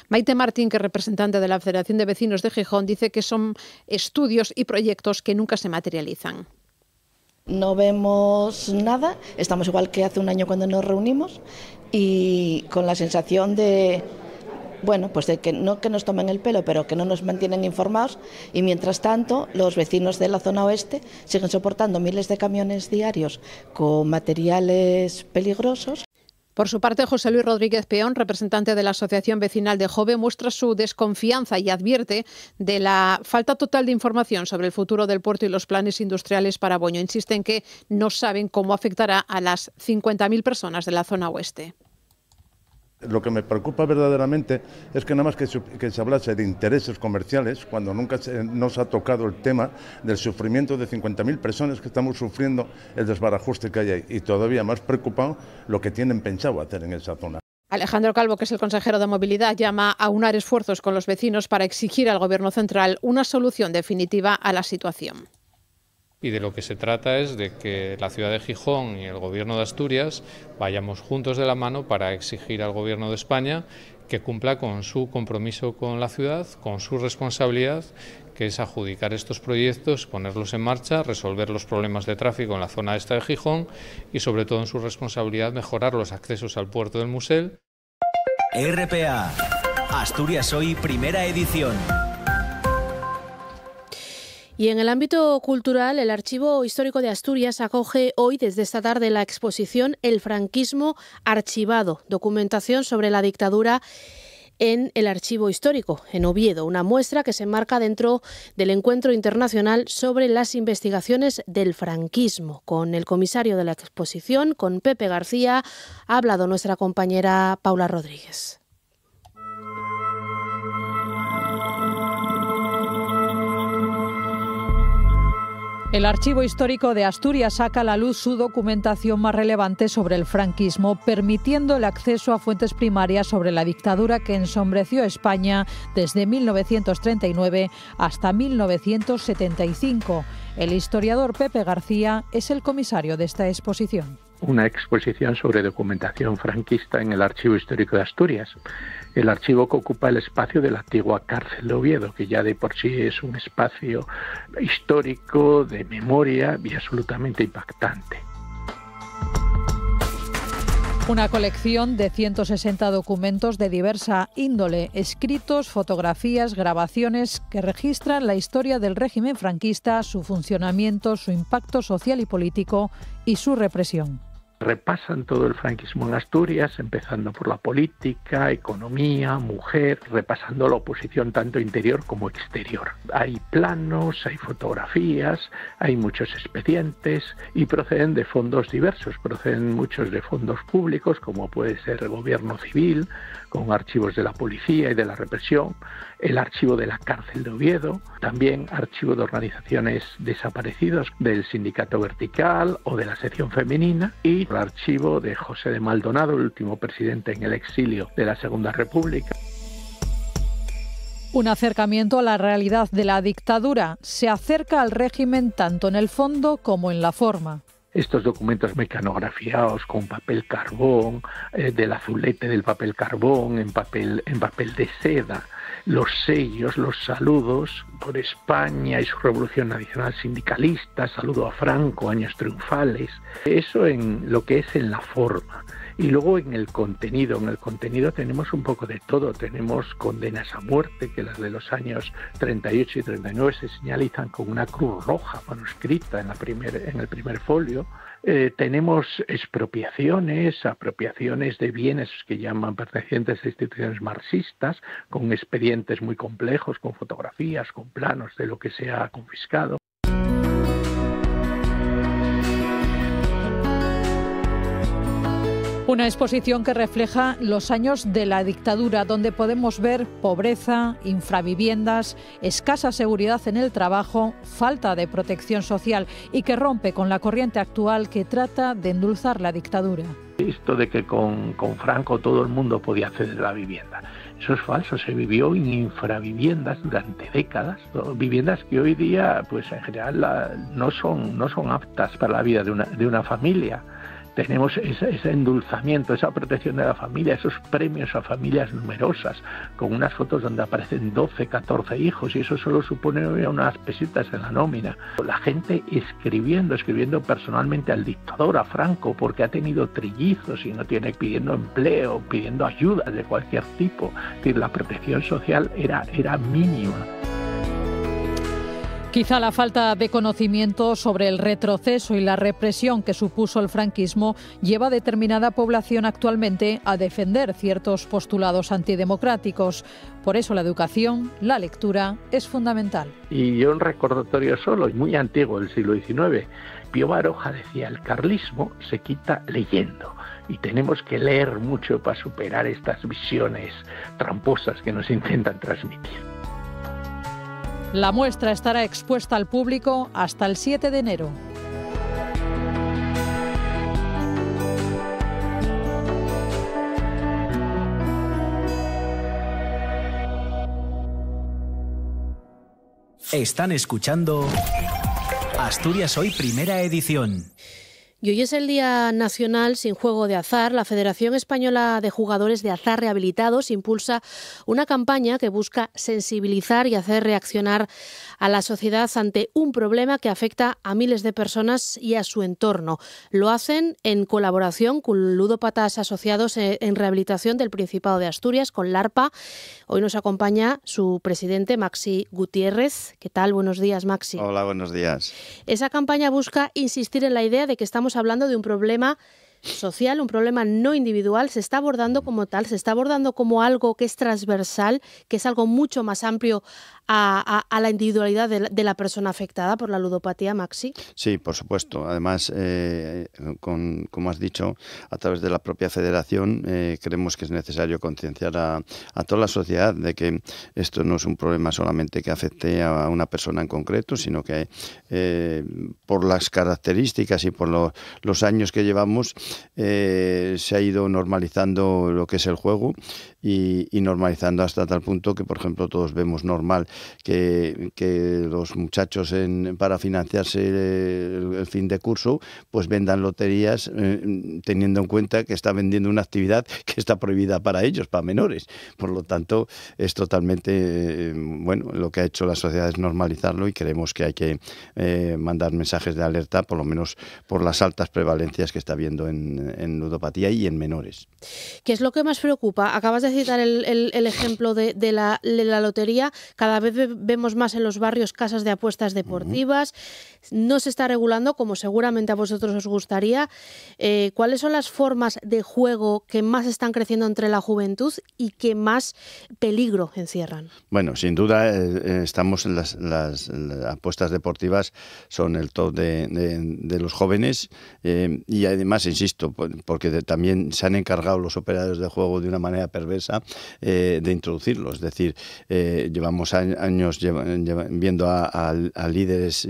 Maite Martín, que es representante de la Federación de Vecinos de Gijón, dice que son estudios y proyectos que nunca se materializan. No vemos nada, estamos igual que hace un año cuando nos reunimos y con la sensación de, pues de que no que nos tomen el pelo, pero que no nos mantienen informados y mientras tanto los vecinos de la zona oeste siguen soportando miles de camiones diarios con materiales peligrosos. Por su parte, José Luis Rodríguez Peón, representante de la Asociación Vecinal de Jove, muestra su desconfianza y advierte de la falta total de información sobre el futuro del puerto y los planes industriales para Boño. Insiste en que no saben cómo afectará a las 50.000 personas de la zona oeste. Lo que me preocupa verdaderamente es que nada más que se hablase de intereses comerciales, cuando nunca nos ha tocado el tema del sufrimiento de 50.000 personas que estamos sufriendo el desbarajuste que hay ahí. Y todavía más preocupado lo que tienen pensado hacer en esa zona. Alejandro Calvo, que es el consejero de Movilidad, llama a aunar esfuerzos con los vecinos para exigir al Gobierno central una solución definitiva a la situación. Y de lo que se trata es de que la ciudad de Gijón y el Gobierno de Asturias vayamos juntos de la mano para exigir al Gobierno de España que cumpla con su compromiso con la ciudad, con su responsabilidad, que es adjudicar estos proyectos, ponerlos en marcha, resolver los problemas de tráfico en la zona esta de Gijón y, sobre todo, en su responsabilidad, mejorar los accesos al puerto del Musel. RPA, Asturias Hoy, primera edición. Y en el ámbito cultural, el Archivo Histórico de Asturias acoge hoy, desde esta tarde, la exposición El franquismo archivado, documentación sobre la dictadura en el Archivo Histórico, en Oviedo, una muestra que se enmarca dentro del Encuentro Internacional sobre las investigaciones del franquismo. Con el comisario de la exposición, con Pepe García, ha hablado nuestra compañera Paula Rodríguez. El Archivo Histórico de Asturias saca a la luz su documentación más relevante sobre el franquismo, permitiendo el acceso a fuentes primarias sobre la dictadura que ensombreció España desde 1939 hasta 1975. El historiador Pepe García es el comisario de esta exposición. Una exposición sobre documentación franquista en el Archivo Histórico de Asturias. El archivo que ocupa el espacio de la antigua cárcel de Oviedo, que ya de por sí es un espacio histórico, de memoria y absolutamente impactante. Una colección de 160 documentos de diversa índole, escritos, fotografías, grabaciones que registran la historia del régimen franquista, su funcionamiento, su impacto social y político y su represión. Repasan todo el franquismo en Asturias, empezando por la política, economía, mujer, repasando la oposición tanto interior como exterior. Hay planos, hay fotografías, hay muchos expedientes y proceden de fondos diversos. Proceden muchos de fondos públicos, como puede ser el gobierno civil, con archivos de la policía y de la represión, el archivo de la cárcel de Oviedo, también archivo de organizaciones desaparecidas del Sindicato Vertical o de la sección femenina y el archivo de José de Maldonado, el último presidente en el exilio de la Segunda República. Un acercamiento a la realidad de la dictadura. Se acerca al régimen tanto en el fondo como en la forma. Estos documentos mecanografiados con papel carbón, del azulete del papel carbón, en papel de seda, los sellos, los saludos por España y su revolución nacional sindicalista, saludo a Franco, años triunfales, eso en lo que es en la forma. Y luego en el contenido tenemos un poco de todo, tenemos condenas a muerte, que las de los años 38 y 39 se señalizan con una cruz roja manuscrita en el primer folio. Tenemos apropiaciones de bienes que llaman pertenecientes a instituciones marxistas, con expedientes muy complejos, con fotografías, con planos de lo que se ha confiscado. Una exposición que refleja los años de la dictadura, donde podemos ver pobreza, infraviviendas, escasa seguridad en el trabajo, falta de protección social y que rompe con la corriente actual que trata de endulzar la dictadura. Esto de que con Franco todo el mundo podía acceder a la vivienda. Eso es falso, se vivió en infraviviendas durante décadas, viviendas que hoy día pues en general no son aptas para la vida de una familia. Tenemos ese endulzamiento, esa protección de la familia, esos premios a familias numerosas, con unas fotos donde aparecen 12, 14 hijos, y eso solo supone unas pesetas en la nómina. La gente escribiendo personalmente al dictador, a Franco, porque ha tenido trillizos y no tiene, pidiendo empleo, pidiendo ayuda de cualquier tipo. Es decir, la protección social era mínima. Quizá la falta de conocimiento sobre el retroceso y la represión que supuso el franquismo lleva a determinada población actualmente a defender ciertos postulados antidemocráticos. Por eso la educación, la lectura, es fundamental. Y un recordatorio solo, muy antiguo, del siglo XIX. Pío Baroja decía, el carlismo se quita leyendo. Y tenemos que leer mucho para superar estas visiones tramposas que nos intentan transmitir. La muestra estará expuesta al público hasta el 7 de enero. Están escuchando Asturias Hoy, primera edición. Y hoy es el Día Nacional sin Juego de Azar. La Federación Española de Jugadores de Azar Rehabilitados impulsa una campaña que busca sensibilizar y hacer reaccionar a la sociedad ante un problema que afecta a miles de personas y a su entorno. Lo hacen en colaboración con ludópatas asociados en rehabilitación del Principado de Asturias, con LARPA. Hoy nos acompaña su presidente, Maxi Gutiérrez. ¿Qué tal? Buenos días, Maxi. Hola, buenos días. Esa campaña busca insistir en la idea de que estamos hablando de un problema social, un problema no individual, se está abordando como tal, se está abordando como algo que es transversal, que es algo mucho más amplio a la individualidad de la persona afectada por la ludopatía, Maxi. Sí, por supuesto. Además, como has dicho, a través de la propia federación creemos que es necesario concienciar a toda la sociedad de que esto no es un problema solamente que afecte a una persona en concreto, sino que por las características y por los años que llevamos se ha ido normalizando lo que es el juego y normalizando hasta tal punto que, por ejemplo, todos vemos normal que los muchachos para financiarse el fin de curso pues vendan loterías teniendo en cuenta que está vendiendo una actividad que está prohibida para ellos, para menores. Por lo tanto, es totalmente lo que ha hecho la sociedad es normalizarlo y creemos que hay que mandar mensajes de alerta, por lo menos por las altas prevalencias que está habiendo en ludopatía y en menores. ¿Qué es lo que más preocupa? Acabas de citar el ejemplo de la lotería. Cada vez vemos más en los barrios casas de apuestas deportivas. No se está regulando, como seguramente a vosotros os gustaría. ¿Cuáles son las formas de juego que más están creciendo entre la juventud y que más peligro encierran? Bueno, sin duda estamos en las apuestas deportivas, son el top de los jóvenes y además, insisto, porque también se han encargado los operadores de juego de una manera perversa de introducirlo. Es decir, llevamos años viendo a líderes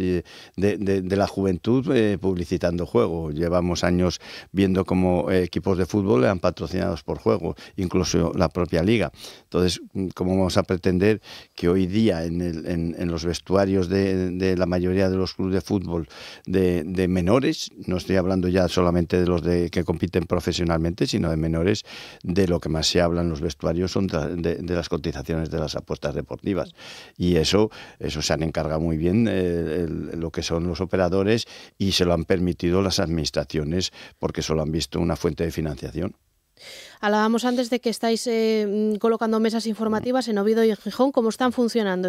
de la juventud publicitando juego. Llevamos años viendo cómo equipos de fútbol eran patrocinados por juego, incluso la propia liga. Entonces, ¿cómo vamos a pretender que hoy día en los vestuarios de la mayoría de los clubes de fútbol de menores, no estoy hablando ya solamente de los que compiten profesionalmente, sino de menores, de lo que más se habla en los vestuarios son de las cotizaciones de las apuestas deportivas? Y eso se han encargado muy bien lo que son los operadores y se lo han permitido las administraciones porque solo han visto una fuente de financiación. Hablábamos antes de que estáis colocando mesas informativas en Oviedo y en Gijón. ¿Cómo están funcionando?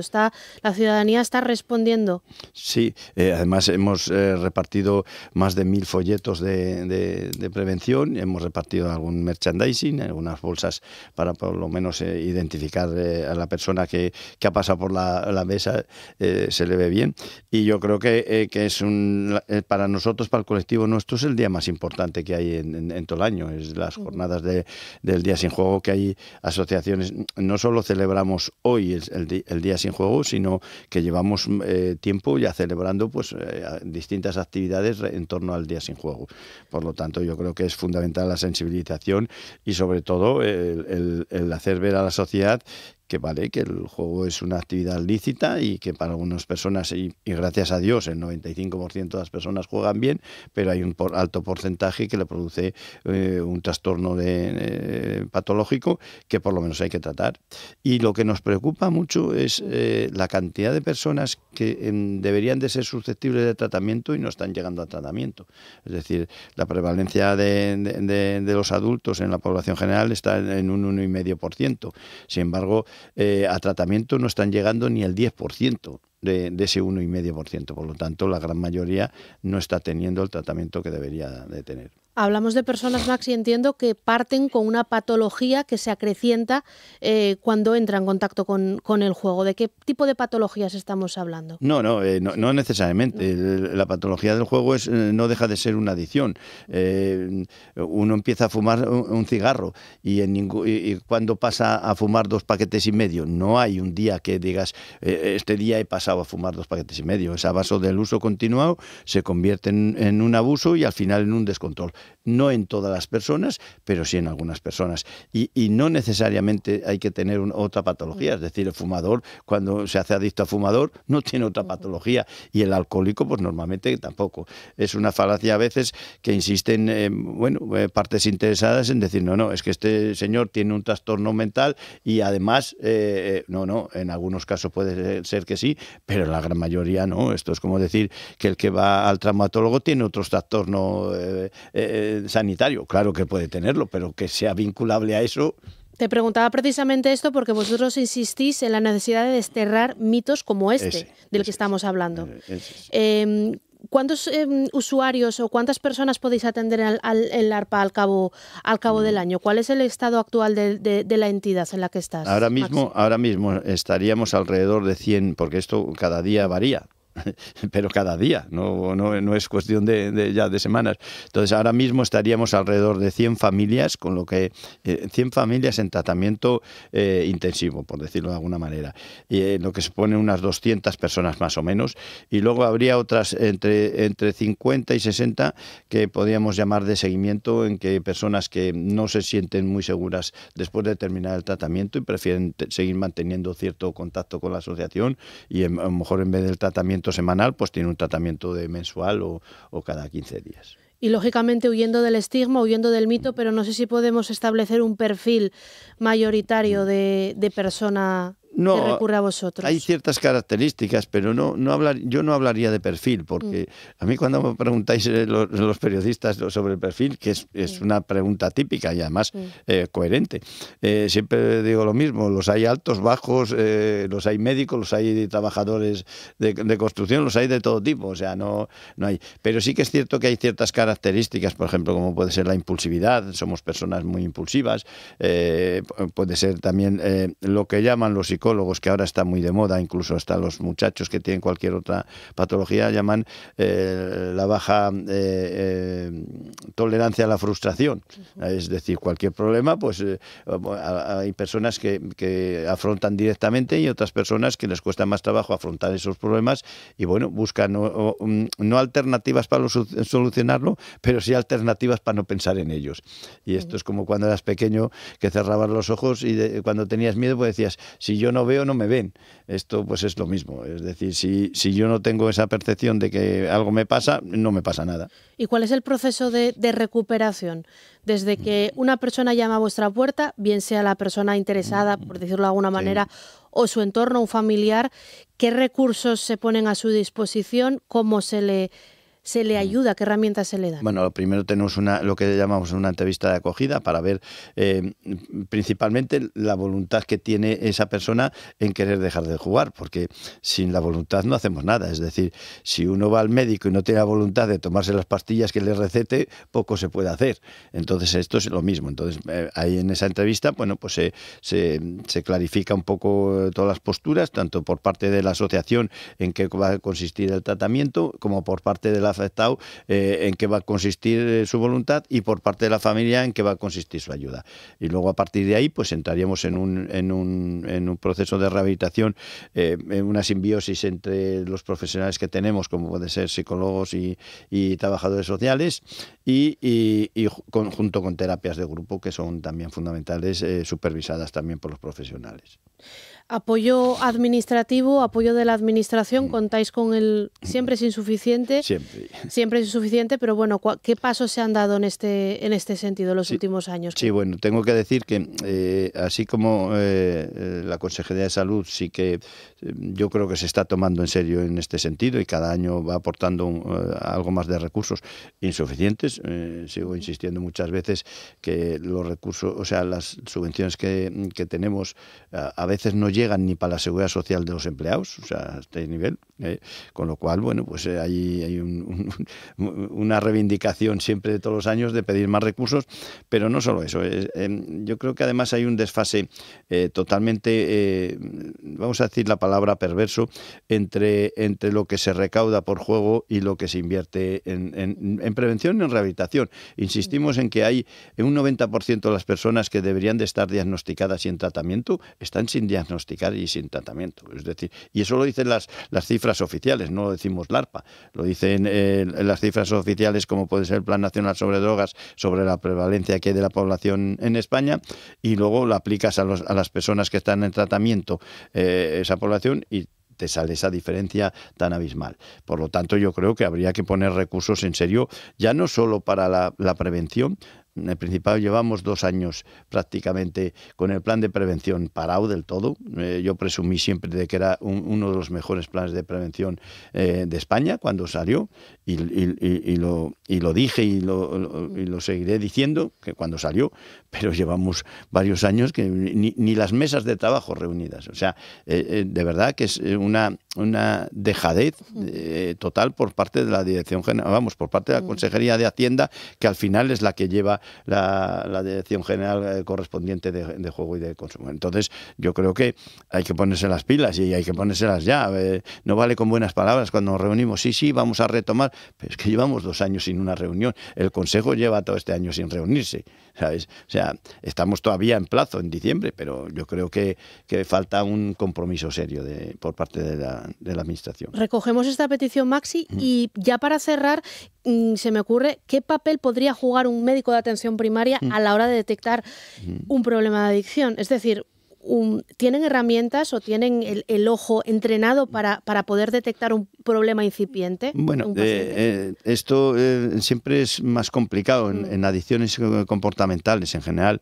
¿La ciudadanía está respondiendo? Sí, además hemos repartido más de 1000 folletos de prevención, hemos repartido algún merchandising, algunas bolsas para por lo menos identificar a la persona que ha pasado por la mesa, se le ve bien. Y yo creo que es para nosotros, para el colectivo nuestro, es el día más importante que hay en todo el año. Es las jornadas del Día Sin Juego, que hay asociaciones. No solo celebramos hoy el Día Sin Juego, sino que llevamos tiempo ya celebrando distintas actividades en torno al Día Sin Juego. Por lo tanto, yo creo que es fundamental la sensibilización y sobre todo el hacer ver a la sociedad que el juego es una actividad lícita y que para algunas personas, y gracias a Dios el 95% de las personas juegan bien, pero hay un alto porcentaje que le produce un trastorno patológico que por lo menos hay que tratar. Y lo que nos preocupa mucho es la cantidad de personas que deberían de ser susceptibles de tratamiento y no están llegando a tratamiento. Es decir, la prevalencia de los adultos en la población general está en un 1,5%. Sin embargo, a tratamiento no están llegando ni el 10% de ese 1,5%. Por lo tanto, la gran mayoría no está teniendo el tratamiento que debería de tener. Hablamos de personas, Max, y entiendo que parten con una patología que se acrecienta cuando entra en contacto con el juego. ¿De qué tipo de patologías estamos hablando? No necesariamente. La patología del juego no deja de ser una adicción. Uno empieza a fumar un cigarro y cuando pasa a fumar 2,5 paquetes, no hay un día que digas este día he pasado a fumar 2,5 paquetes. Es a base del uso continuado, se convierte en un abuso y al final en un descontrol. No en todas las personas, pero sí en algunas personas. Y no necesariamente hay que tener otra patología. Es decir, el fumador, cuando se hace adicto a fumador, no tiene otra patología. Y el alcohólico, pues normalmente tampoco. Es una falacia a veces que insisten partes interesadas en decir, no, es que este señor tiene un trastorno mental y además, en algunos casos puede ser que sí, pero en la gran mayoría no. Esto es como decir que el que va al traumatólogo tiene otro trastorno sanitario. Claro que puede tenerlo, pero que sea vinculable a eso. Te preguntaba precisamente esto porque vosotros insistís en la necesidad de desterrar mitos como del que estamos hablando. ¿Cuántos usuarios o cuántas personas podéis atender en la ARPA al cabo del año? ¿Cuál es el estado actual de la entidad en la que estás? Ahora mismo estaríamos alrededor de 100, porque esto cada día varía. Pero cada día, no es cuestión de semanas. Entonces ahora mismo estaríamos alrededor de 100 familias, con lo que 100 familias en tratamiento intensivo, por decirlo de alguna manera, y lo que supone unas 200 personas más o menos, y luego habría otras entre 50 y 60 que podríamos llamar de seguimiento, en que personas que no se sienten muy seguras después de terminar el tratamiento y prefieren seguir manteniendo cierto contacto con la asociación, y a lo mejor en vez del tratamiento semanal, pues tiene un tratamiento de mensual o cada 15 días. Y lógicamente huyendo del estigma, huyendo del mito, pero no sé si podemos establecer un perfil mayoritario de persona que recurre a vosotros. Hay ciertas características, pero yo no hablaría de perfil, porque a mí cuando me preguntáis los periodistas sobre el perfil, que es una pregunta típica y además coherente, siempre digo lo mismo: los hay altos, bajos, los hay médicos, los hay trabajadores de construcción, los hay de todo tipo, o sea, no hay. Pero sí que es cierto que hay ciertas características, por ejemplo, como puede ser la impulsividad, somos personas muy impulsivas, puede ser también lo que llaman los psicólogos, que ahora está muy de moda, incluso hasta los muchachos que tienen cualquier otra patología llaman la baja tolerancia a la frustración. Es decir, cualquier problema, pues hay personas que afrontan directamente y otras personas que les cuesta más trabajo afrontar esos problemas y bueno, buscan no alternativas para solucionarlo, pero sí alternativas para no pensar en ellos. Y esto es como cuando eras pequeño, que cerrabas los ojos y cuando tenías miedo pues decías: si yo no veo, no me ven. Esto pues es lo mismo. Es decir, si yo no tengo esa percepción de que algo me pasa, no me pasa nada. ¿Y cuál es el proceso de recuperación? Desde que una persona llama a vuestra puerta, bien sea la persona interesada, por decirlo de alguna manera, o su entorno, un familiar, ¿qué recursos se ponen a su disposición? ¿Cómo se le ayuda? ¿Qué herramientas se le dan? Bueno, primero tenemos lo que llamamos una entrevista de acogida para ver principalmente la voluntad que tiene esa persona en querer dejar de jugar, porque sin la voluntad no hacemos nada. Es decir, si uno va al médico y no tiene la voluntad de tomarse las pastillas que le recete, poco se puede hacer. Entonces esto es lo mismo. Entonces ahí en esa entrevista, bueno, pues se clarifica un poco todas las posturas, tanto por parte de la asociación en qué va a consistir el tratamiento, como por parte de la afectado en qué va a consistir su voluntad, y por parte de la familia en qué va a consistir su ayuda. Y luego a partir de ahí pues entraríamos en un proceso de rehabilitación, en una simbiosis entre los profesionales que tenemos, como puede ser psicólogos y trabajadores sociales, y junto con terapias de grupo, que son también fundamentales, supervisadas también por los profesionales. Apoyo administrativo, apoyo de la administración, contáis con él. Siempre es insuficiente. Siempre es insuficiente, pero bueno, ¿qué pasos se han dado en este sentido en los últimos años? Sí, bueno, tengo que decir que así como la Consejería de Salud, sí que yo creo que se está tomando en serio en este sentido y cada año va aportando algo más de recursos insuficientes. Sigo insistiendo muchas veces que los recursos, o sea, las subvenciones que tenemos a veces no llegan ni para la seguridad social de los empleados, o sea, a este nivel, con lo cual, bueno, pues hay una reivindicación siempre de todos los años de pedir más recursos, pero no solo eso. Yo creo que además hay un desfase totalmente, vamos a decir la palabra perverso, entre lo que se recauda por juego y lo que se invierte en prevención y en rehabilitación. Insistimos en que hay un 90% de las personas que deberían de estar diagnosticadas y en tratamiento están sin diagnosticar y sin tratamiento. Es decir, y eso lo dicen las cifras oficiales, no lo decimos la ARPA, lo dicen las cifras oficiales, como puede ser el Plan Nacional sobre Drogas, sobre la prevalencia que hay de la población en España, y luego lo aplicas a las personas que están en tratamiento, esa población, y te sale esa diferencia tan abismal. Por lo tanto, yo creo que habría que poner recursos en serio, ya no solo para la prevención, En el Principado llevamos 2 años prácticamente con el plan de prevención parado del todo. Yo presumí siempre de que era uno de los mejores planes de prevención de España cuando salió y lo dije y lo seguiré diciendo que cuando salió, pero llevamos varios años que ni las mesas de trabajo reunidas. O sea, de verdad que es una dejadez total por parte de la Dirección General, por parte de la Consejería de Hacienda, que al final es la que lleva la Dirección General correspondiente de Juego y de Consumo. Entonces, yo creo que hay que ponerse las pilas y hay que ponérselas ya. No vale con buenas palabras cuando nos reunimos. Sí, vamos a retomar, pero es que llevamos 2 años sin una reunión. El Consejo lleva todo este año sin reunirse, ¿sabes? O sea, estamos todavía en plazo, en diciembre, pero yo creo que falta un compromiso serio por parte de la Administración. Recogemos esta petición, Maxi, y ya para cerrar, se me ocurre qué papel podría jugar un médico de atención primaria a la hora de detectar un problema de adicción. Es decir, ¿tienen herramientas o tienen el ojo entrenado para poder detectar un problema incipiente? Bueno, esto siempre es más complicado en adicciones comportamentales en general,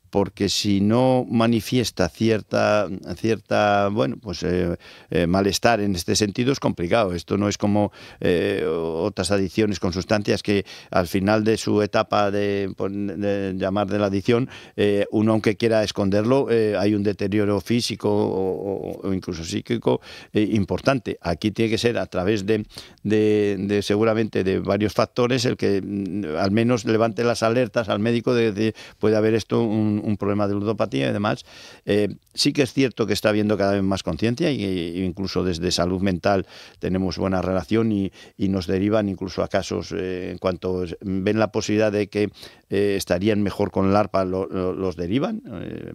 porque si no manifiesta cierta malestar en este sentido, es complicado. Esto no es como otras adicciones con sustancias que al final de su etapa de llamar de la adicción, uno aunque quiera esconderlo, hay un deterioro físico o incluso psíquico importante. Aquí tiene que ser a través de seguramente de varios factores el que al menos levante las alertas al médico de puede haber esto un problema de ludopatía y demás. Sí que es cierto que está habiendo cada vez más conciencia y incluso desde salud mental tenemos buena relación y nos derivan incluso a casos en cuanto ven la posibilidad de que estarían mejor con el ARPA, los derivan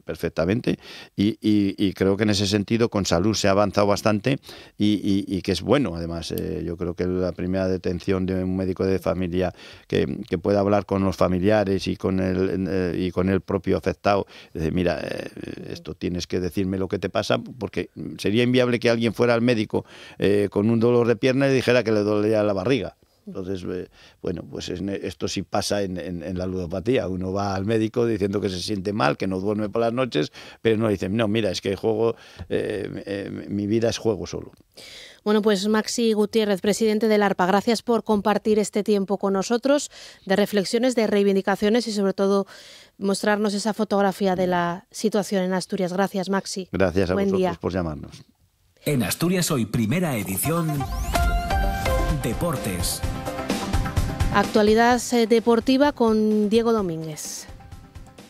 perfectamente y creo que en ese sentido con salud se ha avanzado bastante y que es bueno. Además, yo creo que la primera detención de un médico de familia que pueda hablar con los familiares y con el propio afectado, decir, mira, esto tienes que decirme lo que te pasa, porque sería inviable que alguien fuera al médico con un dolor de pierna y dijera que le dolía la barriga. Entonces, bueno, pues esto sí pasa en la ludopatía. Uno va al médico diciendo que se siente mal, que no duerme por las noches, pero no dice, no, mira, es que juego, mi vida es juego solo. Bueno, pues Maxi Gutiérrez, presidente del ARPA, gracias por compartir este tiempo con nosotros de reflexiones, de reivindicaciones y sobre todo mostrarnos esa fotografía de la situación en Asturias. Gracias, Maxi. Gracias a vosotros por llamarnos. En Asturias Hoy, primera edición, Deportes. Actualidad deportiva con Diego Domínguez.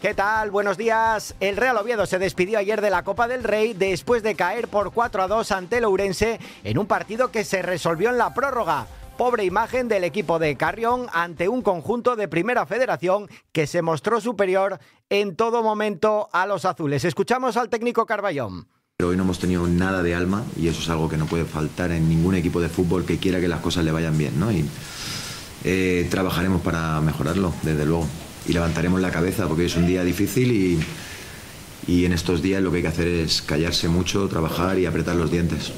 ¿Qué tal? Buenos días. El Real Oviedo se despidió ayer de la Copa del Rey después de caer por 4-2 ante el Ourense en un partido que se resolvió en la prórroga. Pobre imagen del equipo de Carrión ante un conjunto de Primera Federación que se mostró superior en todo momento a los azules. Escuchamos al técnico Carballón. Pero hoy no hemos tenido nada de alma y eso es algo que no puede faltar en ningún equipo de fútbol que quiera que las cosas le vayan bien, ¿no? Y trabajaremos para mejorarlo, desde luego. Y levantaremos la cabeza porque es un día difícil y en estos días lo que hay que hacer es callarse mucho, trabajar y apretar los dientes.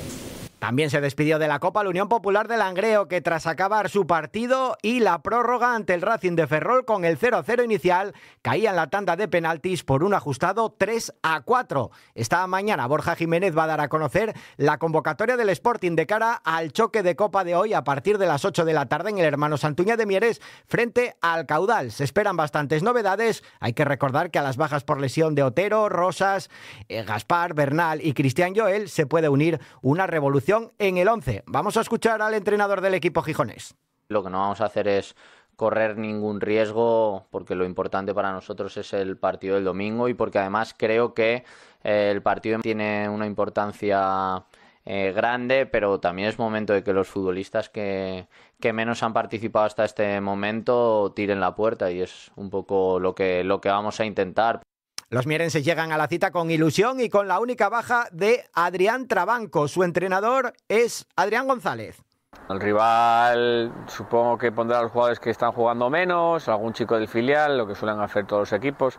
También se despidió de la Copa la Unión Popular de Langreo, que tras acabar su partido y la prórroga ante el Racing de Ferrol con el 0-0 inicial, caía en la tanda de penaltis por un ajustado 3-4. Esta mañana Borja Jiménez va a dar a conocer la convocatoria del Sporting de cara al choque de Copa de hoy a partir de las 8 de la tarde en el Hermano Santuña de Mieres frente al Caudal. Se esperan bastantes novedades. Hay que recordar que a las bajas por lesión de Otero, Rosas, Gaspar, Bernal y Cristian Joel se puede unir una revolución en el 11. Vamos a escuchar al entrenador del equipo gijonés. Lo que no vamos a hacer es correr ningún riesgo porque lo importante para nosotros es el partido del domingo y porque además creo que el partido tiene una importancia grande, pero también es momento de que los futbolistas que menos han participado hasta este momento tiren la puerta y es un poco lo que vamos a intentar. Los mierenses llegan a la cita con ilusión y con la única baja de Adrián Trabanco. Su entrenador es Adrián González. El rival supongo que pondrá a los jugadores que están jugando menos, algún chico del filial, lo que suelen hacer todos los equipos.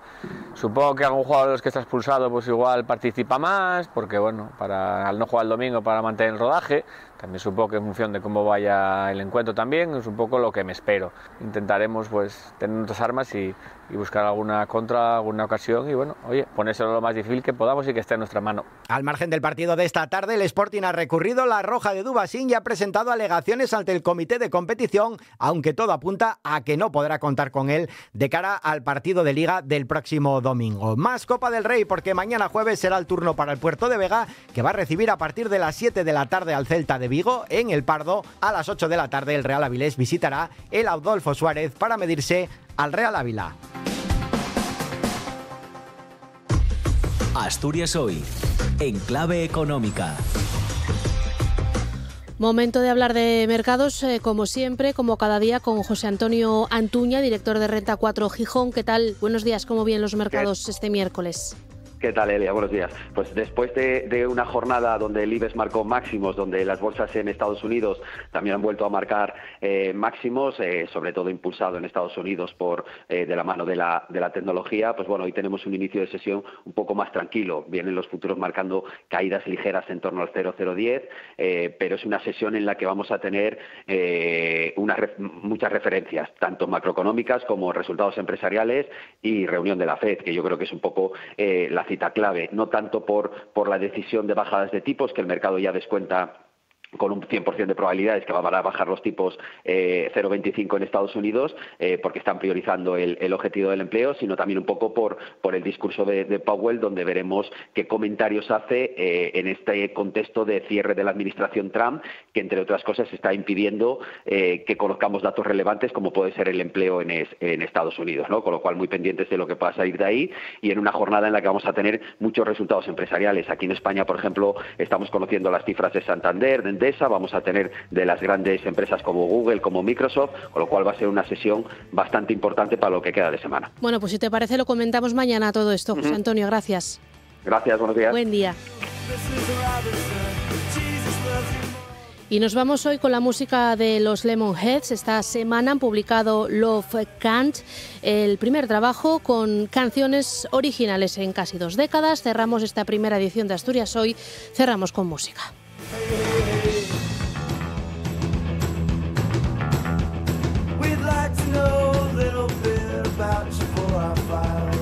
Supongo que algún jugador de los que está expulsado pues igual participa más, porque bueno, al no jugar el domingo para mantener el rodaje. También supongo que en función de cómo vaya el encuentro también es un poco lo que me espero. Intentaremos pues tener nuestras armas y buscar alguna contra, alguna ocasión y bueno, oye, ponérselo lo más difícil que podamos y que esté en nuestra mano. Al margen del partido de esta tarde, el Sporting ha recurrido la roja de Dubasín y ha presentado alegaciones ante el comité de competición, aunque todo apunta a que no podrá contar con él de cara al partido de Liga del próximo domingo. Más Copa del Rey porque mañana jueves será el turno para el Puerto de Vega, que va a recibir a partir de las 7 de la tarde al Celta de Vigo. En el Pardo, a las 8 de la tarde, el Real Avilés visitará el Adolfo Suárez para medirse al Real Ávila. Asturias Hoy, en clave económica. Momento de hablar de mercados, como siempre, como cada día, con José Antonio Antuña, director de Renta 4 Gijón. ¿Qué tal? Buenos días, ¿cómo vienen los mercados este miércoles? ¿Qué tal, Elia? Buenos días. Pues después de una jornada donde el IBEX marcó máximos, donde las bolsas en Estados Unidos también han vuelto a marcar máximos, sobre todo impulsado en Estados Unidos por de la mano de la tecnología, pues bueno, hoy tenemos un inicio de sesión un poco más tranquilo. Vienen los futuros marcando caídas ligeras en torno al 0,010, pero es una sesión en la que vamos a tener muchas referencias, tanto macroeconómicas como resultados empresariales y reunión de la FED, que yo creo que es un poco la cita clave, no tanto por la decisión de bajadas de tipos, que el mercado ya descuenta con un 100% de probabilidades que van a bajar los tipos 0,25 en Estados Unidos, porque están priorizando el objetivo del empleo, sino también un poco por el discurso de Powell, donde veremos qué comentarios hace en este contexto de cierre de la administración Trump, que entre otras cosas está impidiendo que conozcamos datos relevantes como puede ser el empleo en Estados Unidos, ¿no? Con lo cual muy pendientes de lo que pueda salir de ahí, y en una jornada en la que vamos a tener muchos resultados empresariales. Aquí en España, por ejemplo, estamos conociendo las cifras de Santander, de vamos a tener de las grandes empresas como Google, como Microsoft, con lo cual va a ser una sesión bastante importante para lo que queda de semana. Bueno, pues si te parece lo comentamos mañana todo esto. José Antonio, gracias. Gracias, buenos días. Buen día. Y nos vamos hoy con la música de los Lemonheads. Esta semana han publicado Love Can't, el primer trabajo con canciones originales en casi 2 décadas. Cerramos esta primera edición de Asturias Hoy, cerramos con música. We'd like to know a little bit about you for our files.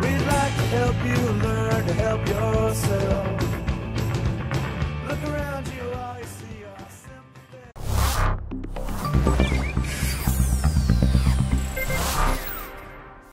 We'd like to help you learn to help yourself. Look around you, all you see are sympathy.